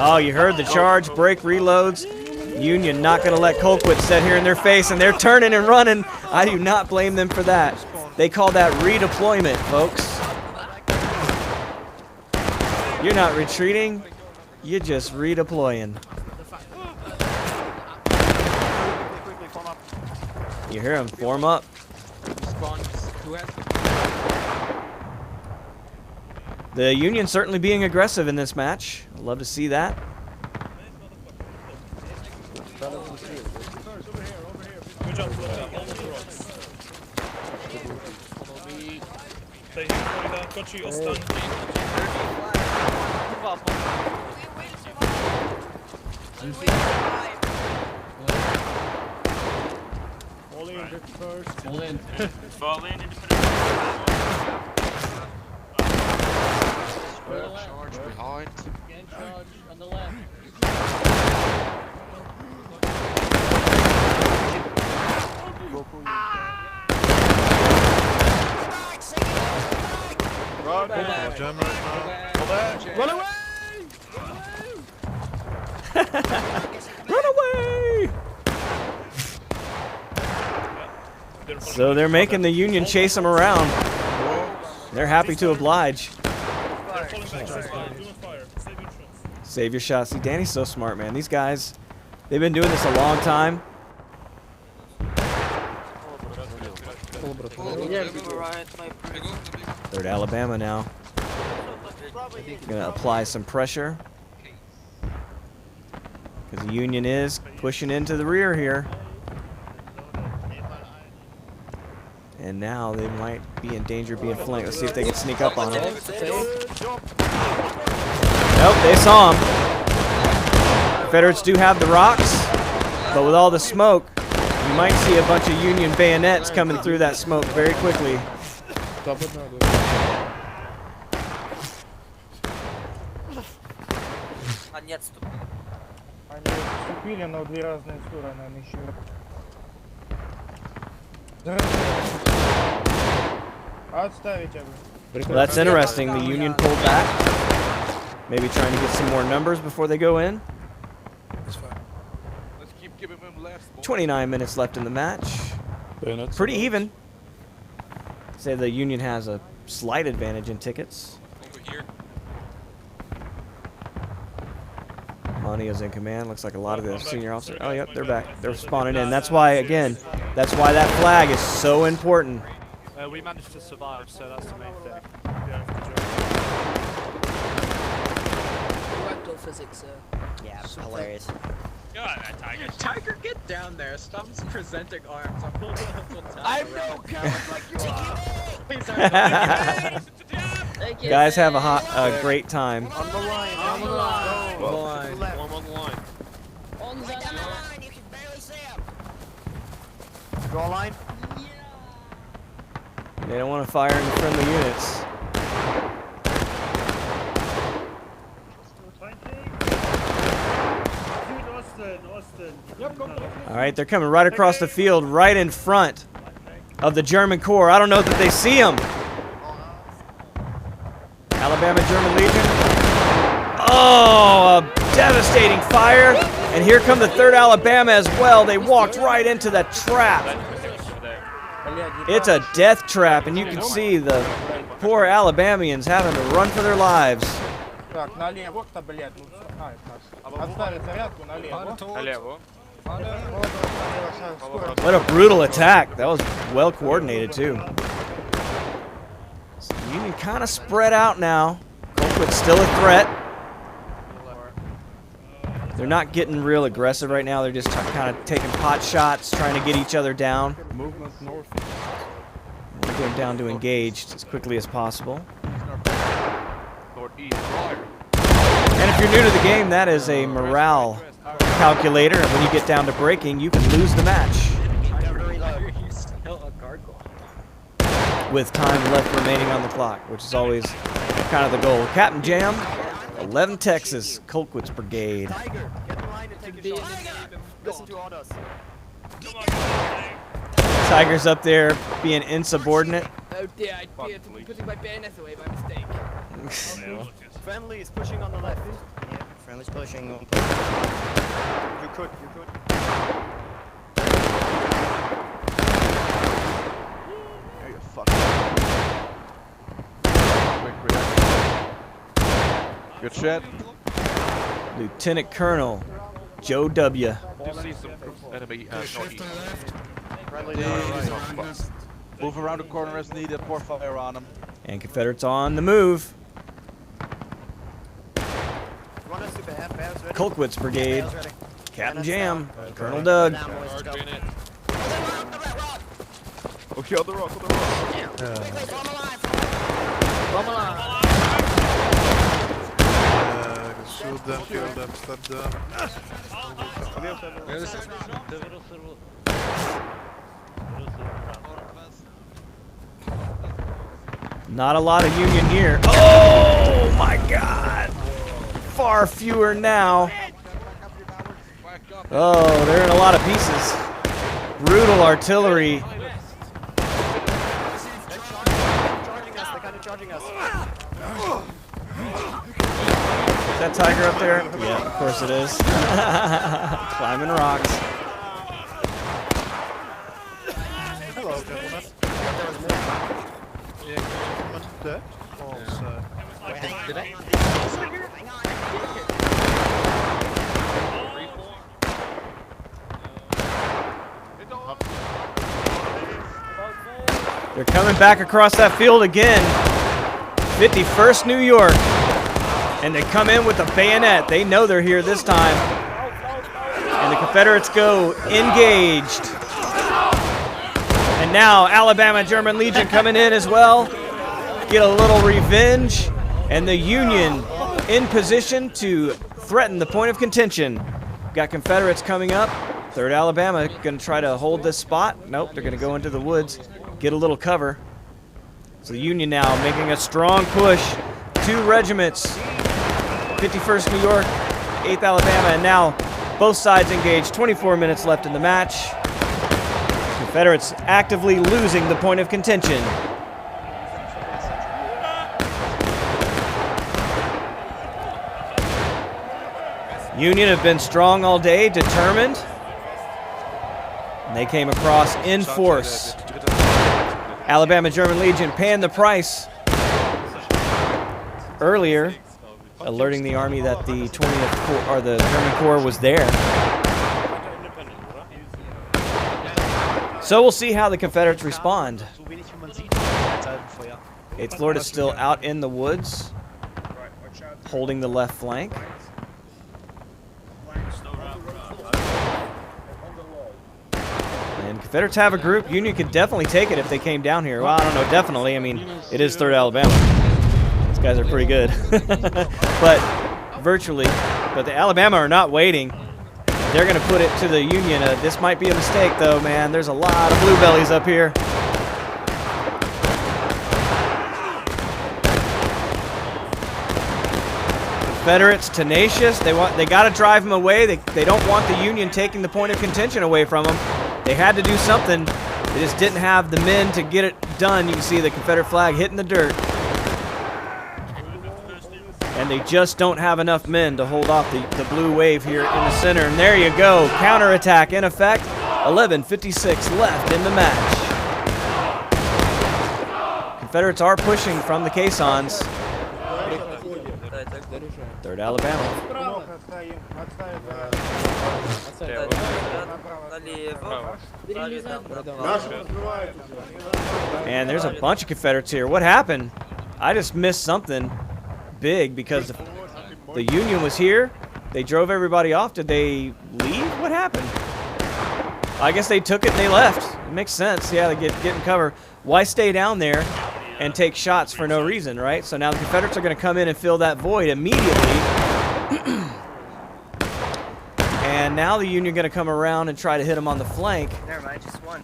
Oh, you heard the charge, break, reloads. Union not going to let Colquitt sit here in their face, and they're turning and running. I do not blame them for that. They call that redeployment, folks. You're not retreating, you're just redeploying. You hear them, form up. The Union certainly being aggressive in this match. I'd love to see that. Good job, hold the rocks. Stay here, Florida, Kochi, Ostan. Fall in first. Fall in. Fall in. Charge behind. Again, charge on the left. Run! German right now. Run away! Run away! So they're making the Union chase them around. They're happy to oblige. Save your shots. See, Danny's so smart, man. These guys, they've been doing this a long time. They're at Alabama now. Gonna apply some pressure. Because the Union is pushing into the rear here. And now they might be in danger of being flanked. Let's see if they can sneak up on them. Nope, they saw him. Confederates do have the rocks, but with all the smoke, you might see a bunch of Union bayonets coming through that smoke very quickly. Well, that's interesting. The Union pulled back. Maybe trying to get some more numbers before they go in. 29 minutes left in the match. Pretty even. Say the Union has a slight advantage in tickets. Over here. Money is in command. Looks like a lot of the senior officers. Oh, yep, they're back. They're spawning in. That's why, again, that's why that flag is so important. We managed to survive, so that's the main thing. Ragdoll physics, Yeah, hilarious. Go on, that Tiger. Tiger, get down there. Stop presenting arms. I'm holding up the top. I'm no coward like you. Guys have a great time. On the line. On the line. Go. line. Left. One on the line. On the line. You can barely see him. Draw line. They don't want to fire into friendly units. All right, they're coming right across the field, right in front of the German Corps. I don't know that they see them. Alabama German Legion. Oh, a devastating fire. And here come the 3rd Alabama as well. They walked right into that trap. It's a death trap, and you can see the poor Alabamians having to run for their lives. What a brutal attack. That was well coordinated, too. So the Union kind of spread out now. Colquitts still a threat. They're not getting real aggressive right now. They're just kind of taking pot shots, trying to get each other down. Movement north. We're going down to engaged as quickly as possible. Northeast. And if you're new to the game, that is a morale calculator. And when you get down to breaking, you can lose the match. With time left remaining on the clock, which is always kind of the goal. Captain Jam, 11 Texas, Colquitts Brigade. Tiger, get in line and take a shot. Listen to orders. Tiger's up there being insubordinate. Oh dear, I appear to be putting my bayonet away by mistake. Friendly is pushing on the left. Yeah, friendly's pushing. You could. Hey, you fuck. Quick reaction. Good shot. Lieutenant Colonel Joe W. Do see some enemy northeast. Friendly Move around the corner as needed. Pour fire on them. And Confederates on the move. Colquitts Brigade. Captain Jam. Colonel Doug. Okay, on the rock, Shoot them, kill them, stab them. Not a lot of Union here. Oh my God! Far fewer now. Oh, they're in a lot of pieces. Brutal artillery. Charging us. Is that Tiger up there? Yeah, of course it is. Climbing rocks. Hello, gentlemen. Dead? Did I? They're coming back across that field again. 51st New York. And they come in with a bayonet. They know they're here this time. And the Confederates go engaged. And now Alabama German Legion coming in as well. Get a little revenge. And the Union in position to threaten the point of contention. Got Confederates coming up. 3rd Alabama going to try to hold this spot. Nope, they're going to go into the woods, get a little cover. So the Union now making a strong push. 2 regiments, 51st New York, 8th Alabama, and now both sides engaged. 24 minutes left in the match. Confederates actively losing the point of contention. Union have been strong all day, determined. And they came across in force. Alabama German Legion paying the price earlier, alerting the Army that the 20th Corps, or the German Corps was there. So we'll see how the Confederates respond. 8th Florida still out in the woods, holding the left flank. And Confederates have a group. Union could definitely take it if they came down here. Well, I don't know, definitely. I mean, it is 3rd Alabama. These guys are pretty good. But virtually. But the Alabama are not waiting. They're going to put it to the Union. This might be a mistake, though, man. There's a lot of blue bellies up here. Confederates tenacious. They got to drive them away. They don't want the Union taking the point of contention away from them. They had to do something. They just didn't have the men to get it done. You can see the Confederate flag hitting the dirt. And they just don't have enough men to hold off the blue wave here in the center. And there you go. Counterattack in effect. 11:56 left in the match. Confederates are pushing from the caissons. 3rd Alabama. And there's a bunch of Confederates here. What happened? I just missed something big because the Union was here. They drove everybody off. Did they leave? What happened? I guess they took it and they left. It makes sense. Yeah, they get in cover. Why stay down there and take shots for no reason, right? So now the Confederates are going to come in and fill that void immediately. And now the Union going to come around and try to hit them on the flank. Never mind, just one.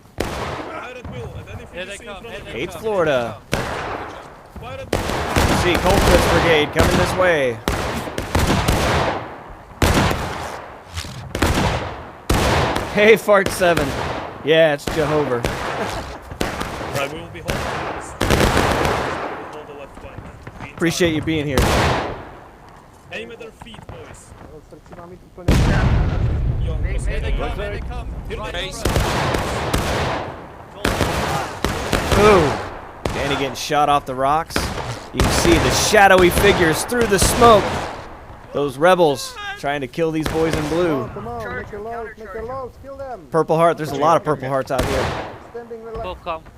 Here they come. 8th Florida. See Colquitts Brigade coming this way. Hey, Fart 7. Yeah, it's Jehovah. Right, we will be holding the left flank. Appreciate you being here. Aim at their feet, boys. Here they come. Ooh. Danny getting shot off the rocks. You can see the shadowy figures through the smoke. Those rebels trying to kill these boys in blue. Come on, make it low, kill them. Purple Heart, there's a lot of Purple Hearts out here.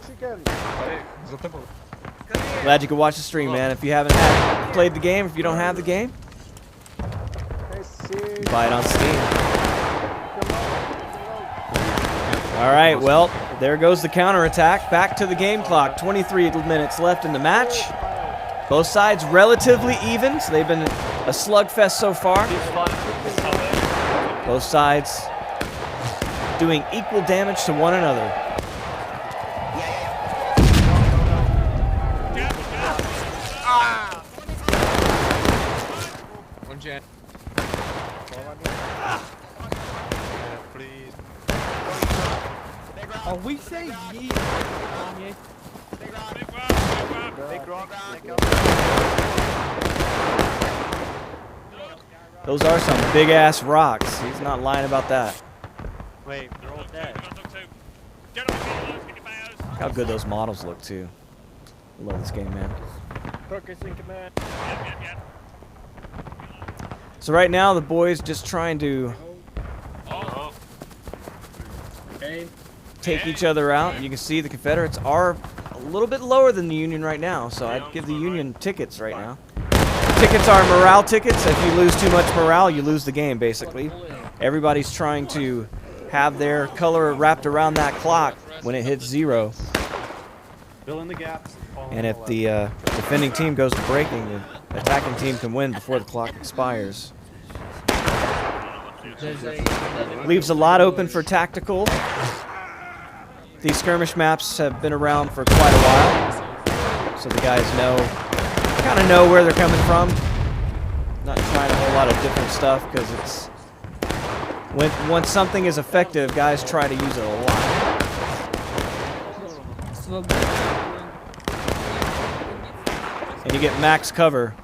Chicken. Glad you could watch the stream, man. If you haven't played the game, if you don't have the game, buy it on Steam. All right, well, there goes the counterattack. Back to the game clock. 23 minutes left in the match. Both sides relatively even, so they've been a slugfest so far. Both sides doing equal damage to one another. One Jan. Please. Are we saying ye? Those are some big ass rocks. He's not lying about that. Wait, they're all dead. How good those models look too. I love this game, man. Focus in command. So right now the boys just trying to take each other out. You can see the Confederates are a little bit lower than the Union right now, so I'd give the Union tickets right now. Tickets are morale tickets. If you lose too much morale, you lose the game, basically. Everybody's trying to have their color wrapped around that clock when it hits 0. Fill in the gaps. And if the defending team goes to breaking, the attacking team can win before the clock expires. Leaves a lot open for tactical. These skirmish maps have been around for quite a while, so the guys kind of know where they're coming from. Not trying a whole lot of different stuff, because it's once something is effective, guys try to use it a lot. And you get max cover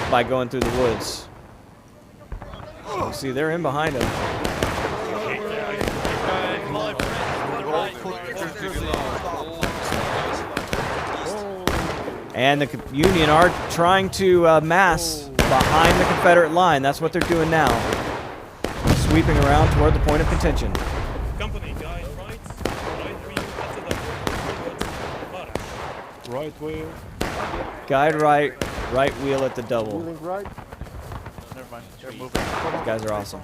by going through the woods. You see, they're in behind them. And the Union are trying to mass behind the Confederate line. That's what they're doing now. Sweeping around toward the point of contention. Company, guy, right wheel, after that, Right wheel. Guide right, right wheel at the double. Right. Never mind. They're moving. These guys are awesome.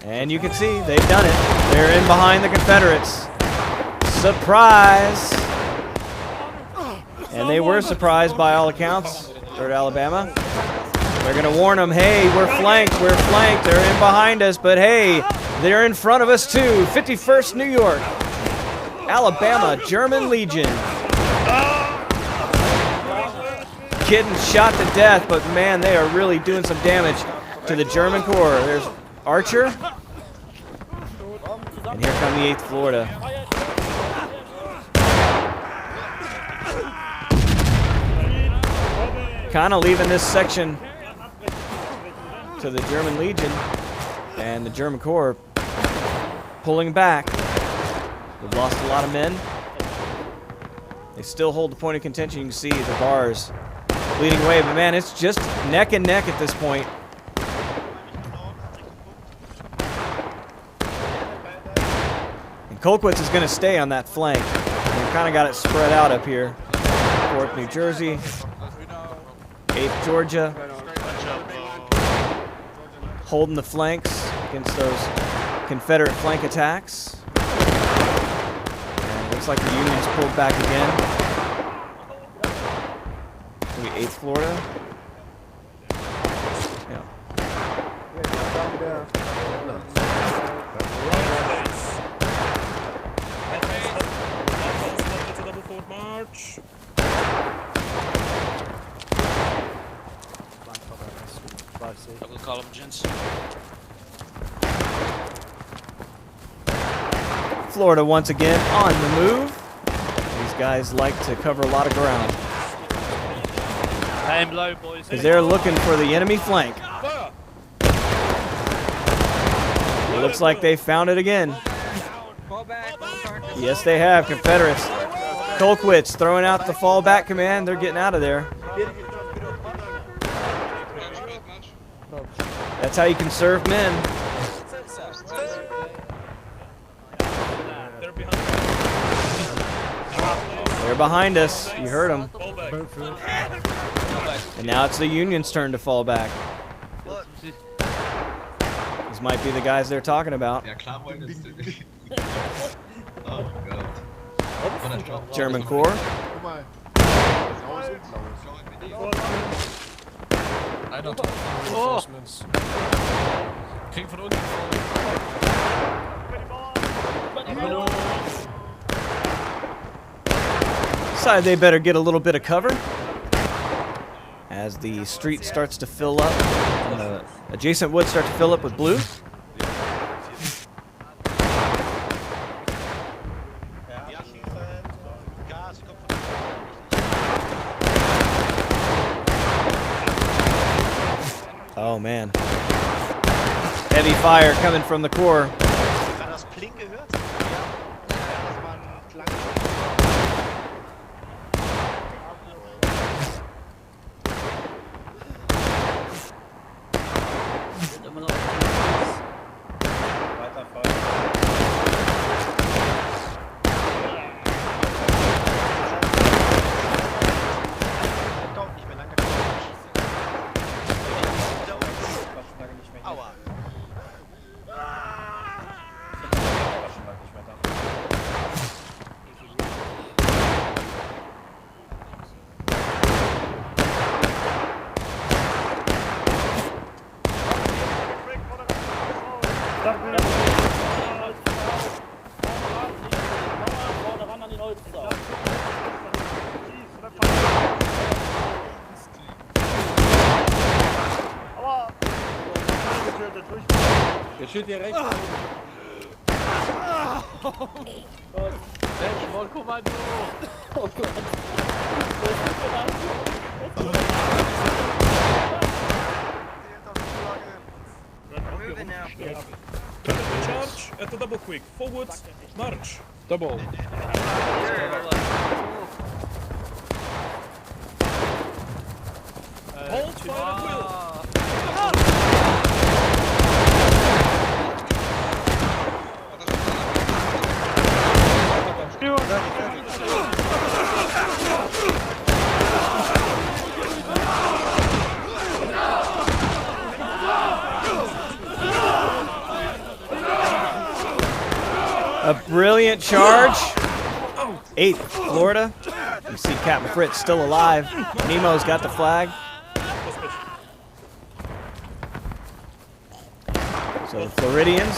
And you can see they've done it. They're in behind the Confederates. Surprise! And they were surprised by all accounts. 3rd Alabama. They're going to warn them, hey, we're flanked, we're flanked. They're in behind us, but hey, they're in front of us too. 51st New York. Alabama, German Legion. Getting shot to death, but man, they are really doing some damage to the German Corps. There's Archer. And here come the 8th Florida. Kind of leaving this section to the German Legion, and the German Corps pulling back. They've lost a lot of men. They still hold the point of contention. You can see the bars leading away, but man, it's just neck and neck at this point. And Colquitts is going to stay on that flank. They've kind of got it spread out up here. 4th New Jersey, 8th Georgia, holding the flanks against those Confederate flank attacks. And it looks like the Union's pulled back again. Maybe 8th Florida. Yeah. March. Double column, gents. Florida once again on the move. These guys like to cover a lot of ground. Aim low, boys. Because they're looking for the enemy flank. It looks like they found it again. Yes, they have. Confederates. Colquitts throwing out the fallback command. They're getting out of there. That's how you conserve men. They're behind us. You heard them. And now it's the Union's turn to fall back. These might be the guys they're talking about. German Corps. Decided they better get a little bit of cover as the street starts to fill up and the adjacent woods start to fill up with blue. Oh man. Heavy fire coming from the Corps. Der steht hier rechts. Selbstmordkommando! Oh Gott! Charge at the double quick. Forward, march. Double. Hold fire at will. A brilliant charge. 8th, Florida. You see Captain Fritz still alive. Nemo's got the flag. So the Floridians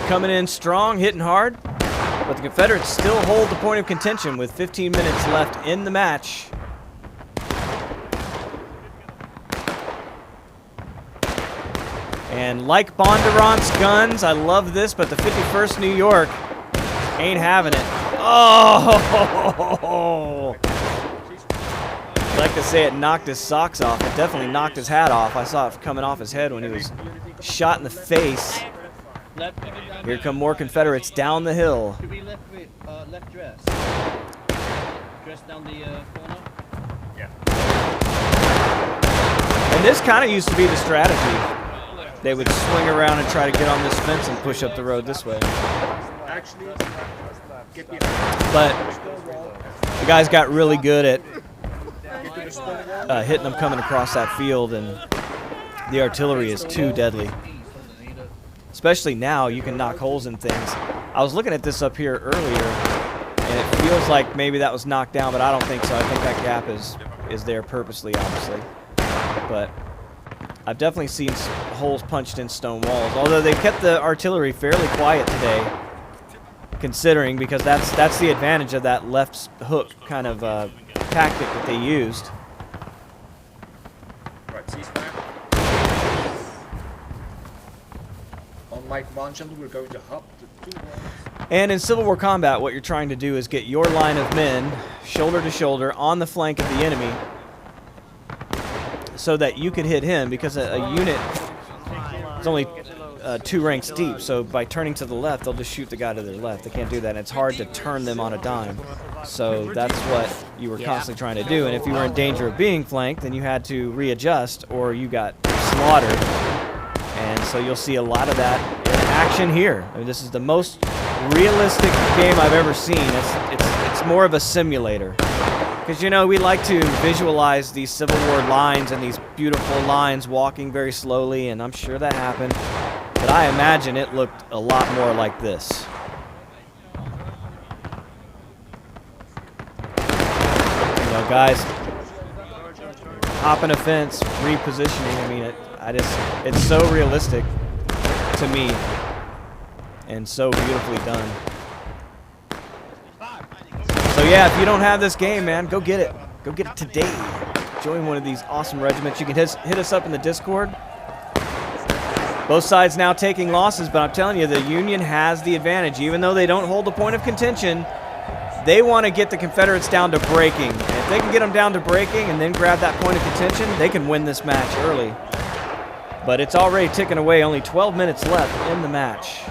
coming in strong, hitting hard. But the Confederates still hold the point of contention with 15 minutes left in the match. And like Bondurant's guns, I love this, but the 51st New York ain't having it. Oh! I'd like to say it knocked his socks off. It definitely knocked his hat off. I saw it coming off his head when he was shot in the face. Here come more Confederates down the hill. Should we left dress? Dress down the corner? Yeah. And this kind of used to be the strategy. They would swing around and try to get on this fence and push up the road this way. But the guys got really good at hitting them coming across that field, and the artillery is too deadly. Especially now, you can knock holes in things. I was looking at this up here earlier, and it feels like maybe that was knocked down, but I don't think so. I think that gap is there purposely, obviously. But I've definitely seen holes punched in stone walls, although they kept the artillery fairly quiet today, considering, because that's the advantage of that left hook kind of tactic that they used. Right, ceasefire. On like one channel, we're going to hub the 2 walls. And in Civil War combat, what you're trying to do is get your line of men shoulder to shoulder on the flank of the enemy, so that you could hit him, because a unit is only 2 ranks deep, so by turning to the left, they'll just shoot the guy to their left. They can't do that, and it's hard to turn them on a dime. So that's what you were constantly trying to do, and if you were in danger of being flanked, then you had to readjust, or you got slaughtered. And so you'll see a lot of that in action here. I mean, this is the most realistic game I've ever seen. It's more of a simulator. Because, you know, we like to visualize these Civil War lines and these beautiful lines walking very slowly, and I'm sure that happened. But I imagine it looked a lot more like this. You know, guys hopping a fence, repositioning. I mean, it's so realistic to me, and so beautifully done. So yeah, if you don't have this game, man, go get it. Go get it today. Join one of these awesome regiments. You can hit us up in the Discord. Both sides now taking losses, but I'm telling you, the Union has the advantage. Even though they don't hold the point of contention, they want to get the Confederates down to breaking. And if they can get them down to breaking and then grab that point of contention, they can win this match early. But it's already ticking away. Only 12 minutes left in the match.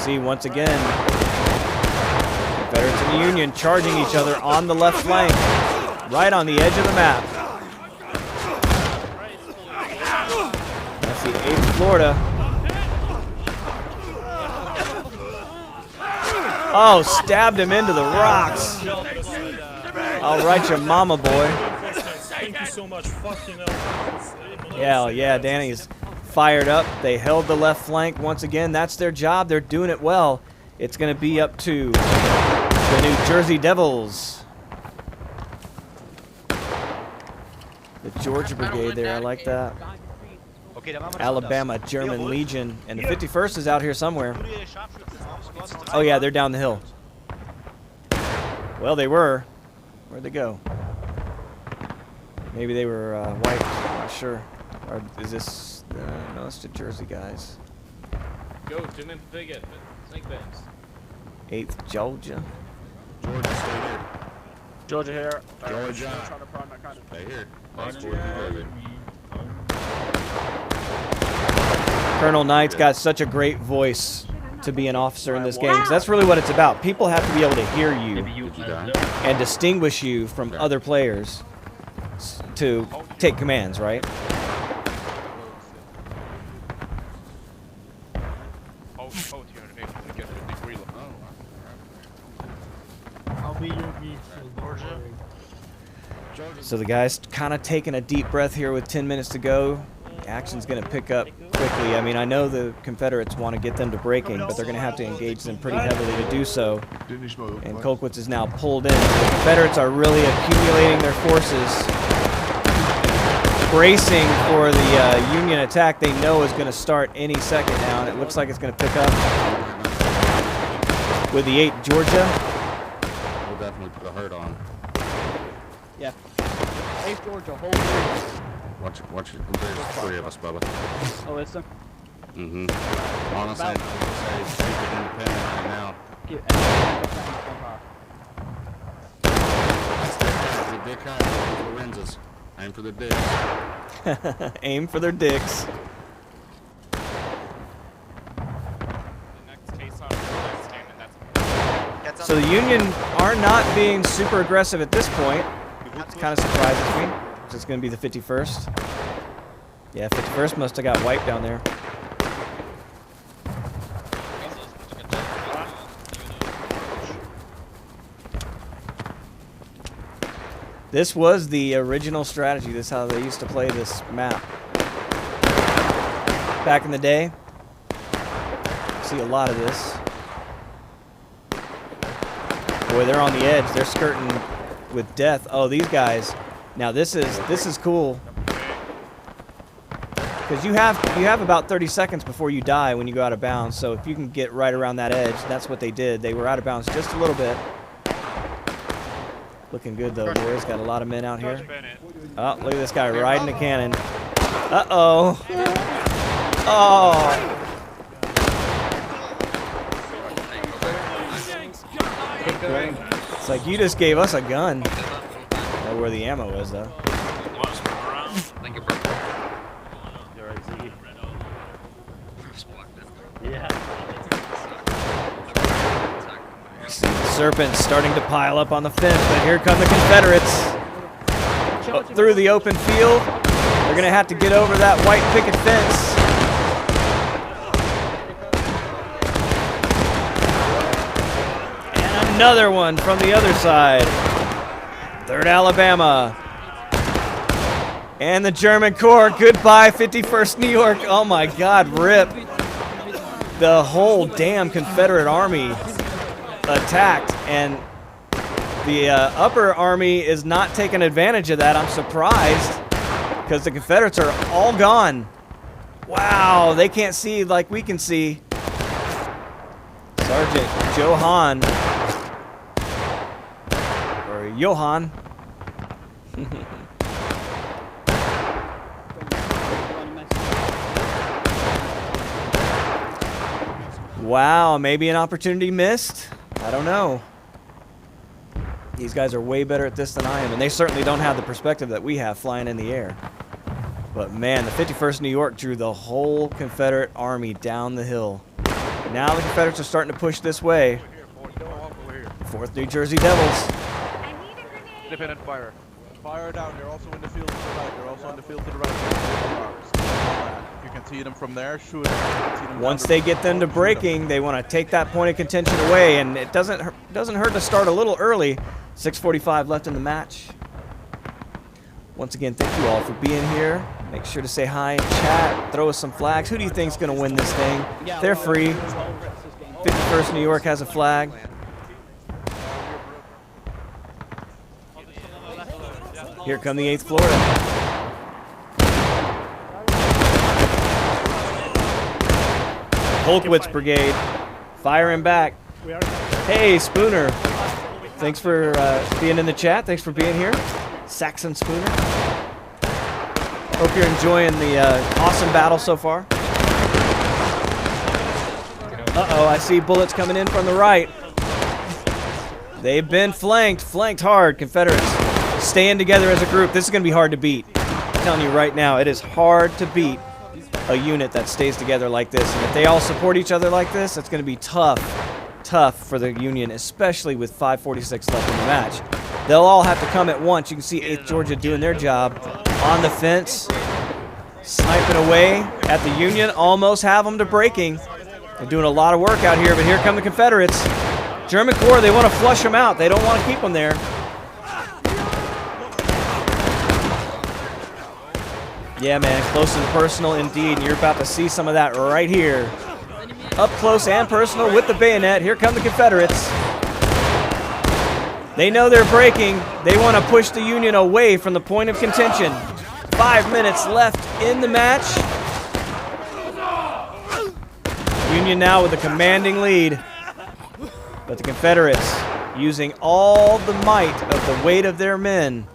See, once again, Confederates and the Union charging each other on the left flank, right on the edge of the map. That's the 8th Florida. Oh, stabbed him into the rocks. All right, your mama, boy. Thank you so much. Fucking hell. Yeah, Danny's fired up. They held the left flank once again. That's their job. They're doing it well. It's going to be up to the New Jersey Devils. The Georgia Brigade there. I like that. Alabama German Legion. And the 51st is out here somewhere. Oh, yeah, they're down the hill. Well, they were. Where'd they go? Maybe they were wiped. I'm not sure. Or is this... no, it's the Jersey guys. Go, zoom in big it. Snake bands. 8th Georgia. Georgia stayed in. Georgia here. Georgia. Trying to prime that kind of. Stay here. Colonel Knight's got such a great voice to be an officer in this game, because that's really what it's about. People have to be able to hear you and distinguish you from other players to take commands, right? So the guy's kind of taking a deep breath here with 10 minutes to go. Action's going to pick up quickly. I mean, I know the Confederates want to get them to breaking, but they're going to have to engage them pretty heavily to do so. And Colquitts is now pulled in. The Confederates are really accumulating their forces, bracing for the Union attack they know is going to start any second now, and it looks like it's going to pick up with the 8th Georgia. We'll definitely put a hurt on. Yeah. 8th Georgia, hold it. Watch it. There's 3 of us, Bubba. Oh, is there? Mm-hmm. Honestly, I'm super independent right now. The dick high, Lorenzas. Aim for the dicks. Aim for their dicks. So the Union are not being super aggressive at this point. It kind of surprises me. It's going to be the 51st. Yeah, 51st must have got wiped down there. This was the original strategy. This is how they used to play this map. Back in the day. See a lot of this. Boy, they're on the edge. They're skirting with death. Oh, these guys. Now this is cool. Because you have about 30 seconds before you die when you go out of bounds. So if you can get right around that edge, that's what they did. They were out of bounds just a little bit. Looking good though, boys. Got a lot of men out here. Oh, look at this guy riding a cannon. Uh-oh. Oh. It's like you just gave us a gun. I don't know where the ammo is though. Thank you, bro. You're right, Z. Yeah. Serpent's starting to pile up on the fence, but here come the Confederates. Through the open field. They're going to have to get over that white picket fence. And another one from the other side. 3rd Alabama. And the German Corps. Goodbye, 51st New York. Oh my God, rip. The whole damn Confederate army attacked, and the upper army is not taking advantage of that. I'm surprised, because the Confederates are all gone. Wow, they can't see like we can see. Sergeant Johann, or Johann. Wow, maybe an opportunity missed. I don't know. These guys are way better at this than I am, and they certainly don't have the perspective that we have flying in the air. But man, the 51st New York drew the whole Confederate army down the hill. Now the Confederates are starting to push this way. 4th New Jersey Devils. Independent fire. Fire down. They're also in the field to the right. They're also in the field to the right. You can see them from there. Shoot them. Once they get them to breaking, they want to take that point of contention away, and it doesn't hurt to start a little early. 6:45 left in the match. Once again, thank you all for being here. Make sure to say hi in chat. Throw us some flags. Who do you think's going to win this thing? They're free. 51st New York has a flag. Here come the 8th Florida. Colquitts Brigade, firing back. Hey, Spooner. Thanks for being in the chat. Thanks for being here. Saxon Spooner. Hope you're enjoying the awesome battle so far. Uh-oh, I see bullets coming in from the right. They've been flanked hard. Confederates staying together as a group. This is going to be hard to beat. I'm telling you right now, it is hard to beat a unit that stays together like this. And if they all support each other like this, it's going to be tough for the Union, especially with 5:46 left in the match. They'll all have to come at once. You can see 8th Georgia doing their job on the fence, sniping away at the Union. Almost have them to breaking. They're doing a lot of work out here, but here come the Confederates. German Corps, they want to flush them out. They don't want to keep them there. Yeah, man, close and personal indeed, and you're about to see some of that right here. Up close and personal with the bayonet. Here come the Confederates. They know they're breaking. They want to push the Union away from the point of contention. 5 minutes left in the match. Union now with a commanding lead. But the Confederates using all the might of the weight of their men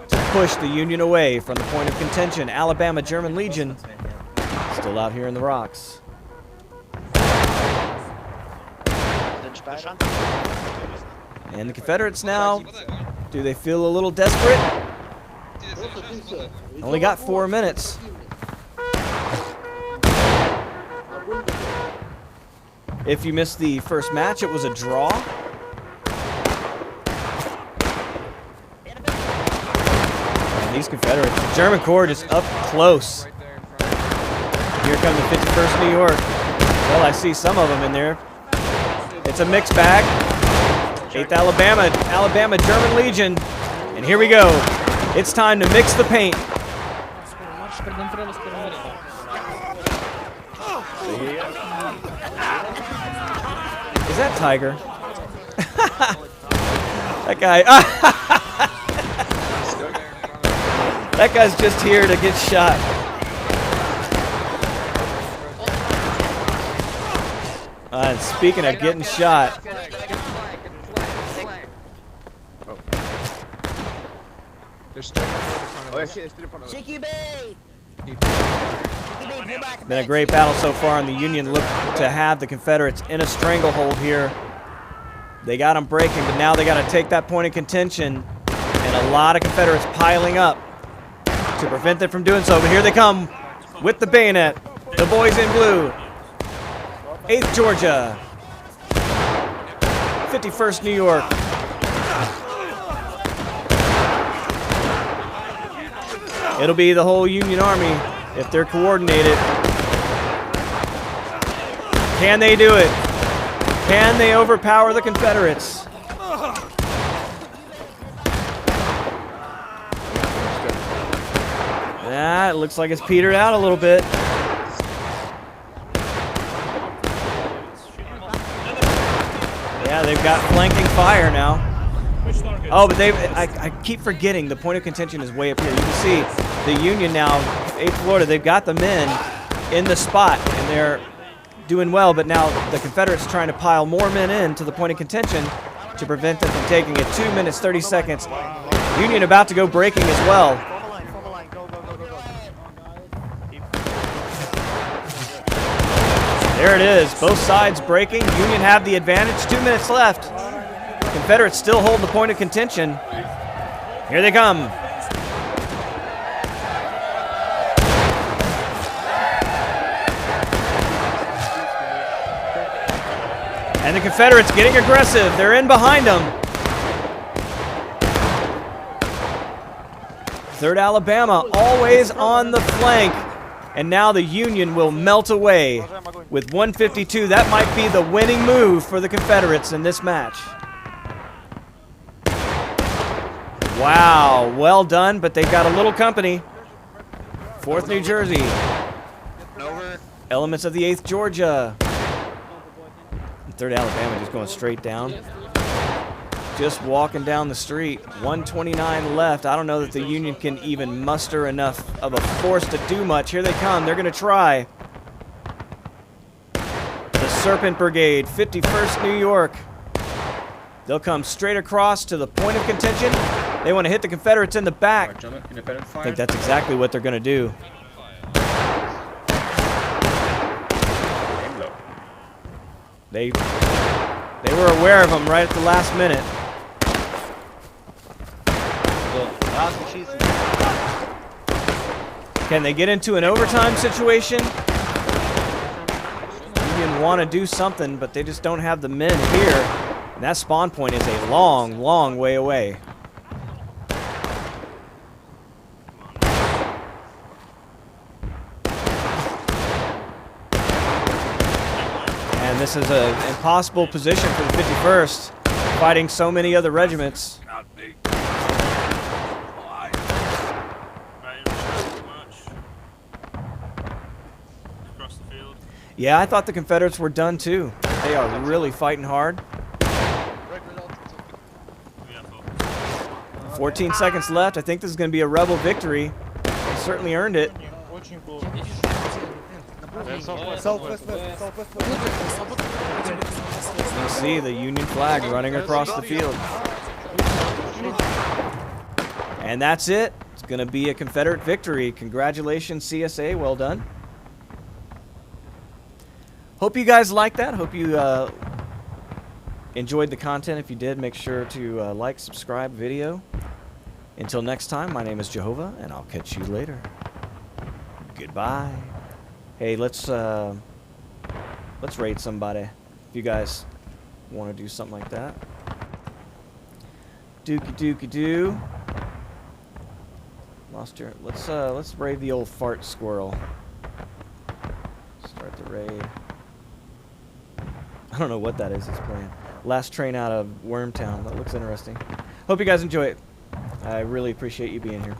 to push the Union away from the point of contention. Alabama German Legion still out here in the rocks. And the Confederates now, do they feel a little desperate? Only got 4 minutes. If you missed the first match, it was a draw. And these Confederates, the German Corps just up close. Here come the 51st New York. Well, I see some of them in there. It's a mixed bag. 8th Alabama German Legion. And here we go. It's time to mix the paint. Is that Tiger? That guy. That guy's just here to get shot. And speaking of getting shot. Been a great battle so far, and the Union look to have the Confederates in a stranglehold here. They got them breaking, but now they got to take that point of contention, and a lot of Confederates piling up to prevent them from doing so. But here they come with the bayonet, the boys in blue. 8th Georgia, 51st New York. It'll be the whole Union Army if they're coordinated. Can they do it? Can they overpower the Confederates? Yeah, it looks like it's petered out a little bit. Yeah, they've got flanking fire now. Oh, but I keep forgetting the point of contention is way up here. You can see the Union now, 8th Florida, they've got the men in the spot, and they're doing well, but now the Confederates trying to pile more men in to the point of contention to prevent them from taking it. 2 minutes, 30 seconds. Union about to go breaking as well. There it is, both sides breaking. Union have the advantage, 2 minutes left. Confederates still hold the point of contention. Here they come. And the Confederates getting aggressive. They're in behind them. 3rd Alabama always on the flank. And now the Union will melt away with 152. That might be the winning move for the Confederates in this match. Wow, well done, but they've got a little company. 4th New Jersey. Elements of the 8th Georgia. 3rd Alabama just going straight down. Just walking down the street. 129 left. I don't know that the Union can even muster enough of a force to do much. Here they come. They're going to try. The Serpent Brigade, 51st New York. They'll come straight across to the point of contention. They want to hit the Confederates in the back. I think that's exactly what they're going to do. They were aware of them right at the last minute. Can they get into an overtime situation? Union want to do something, but they just don't have the men here. And that spawn point is a long, long way away. And this is an impossible position for the 51st, fighting so many other regiments. Yeah, I thought the Confederates were done too. They are really fighting hard. 14 seconds left. I think this is going to be a rebel victory. They certainly earned it. You see the Union flag running across the field. And that's it. It's going to be a Confederate victory. Congratulations, CSA. Well done. Hope you guys liked that. Hope you enjoyed the content. If you did, make sure to like, subscribe video. Until next time, my name is Jehovah, and I'll catch you later. Goodbye. Hey, let's raid somebody. If you guys want to do something like that. Dookie dookie doo. Lost your. Let's raid the old fart squirrel. Start the raid. I don't know what that is he's playing. Last train out of Wormtown. That looks interesting. Hope you guys enjoy it. I really appreciate you being here.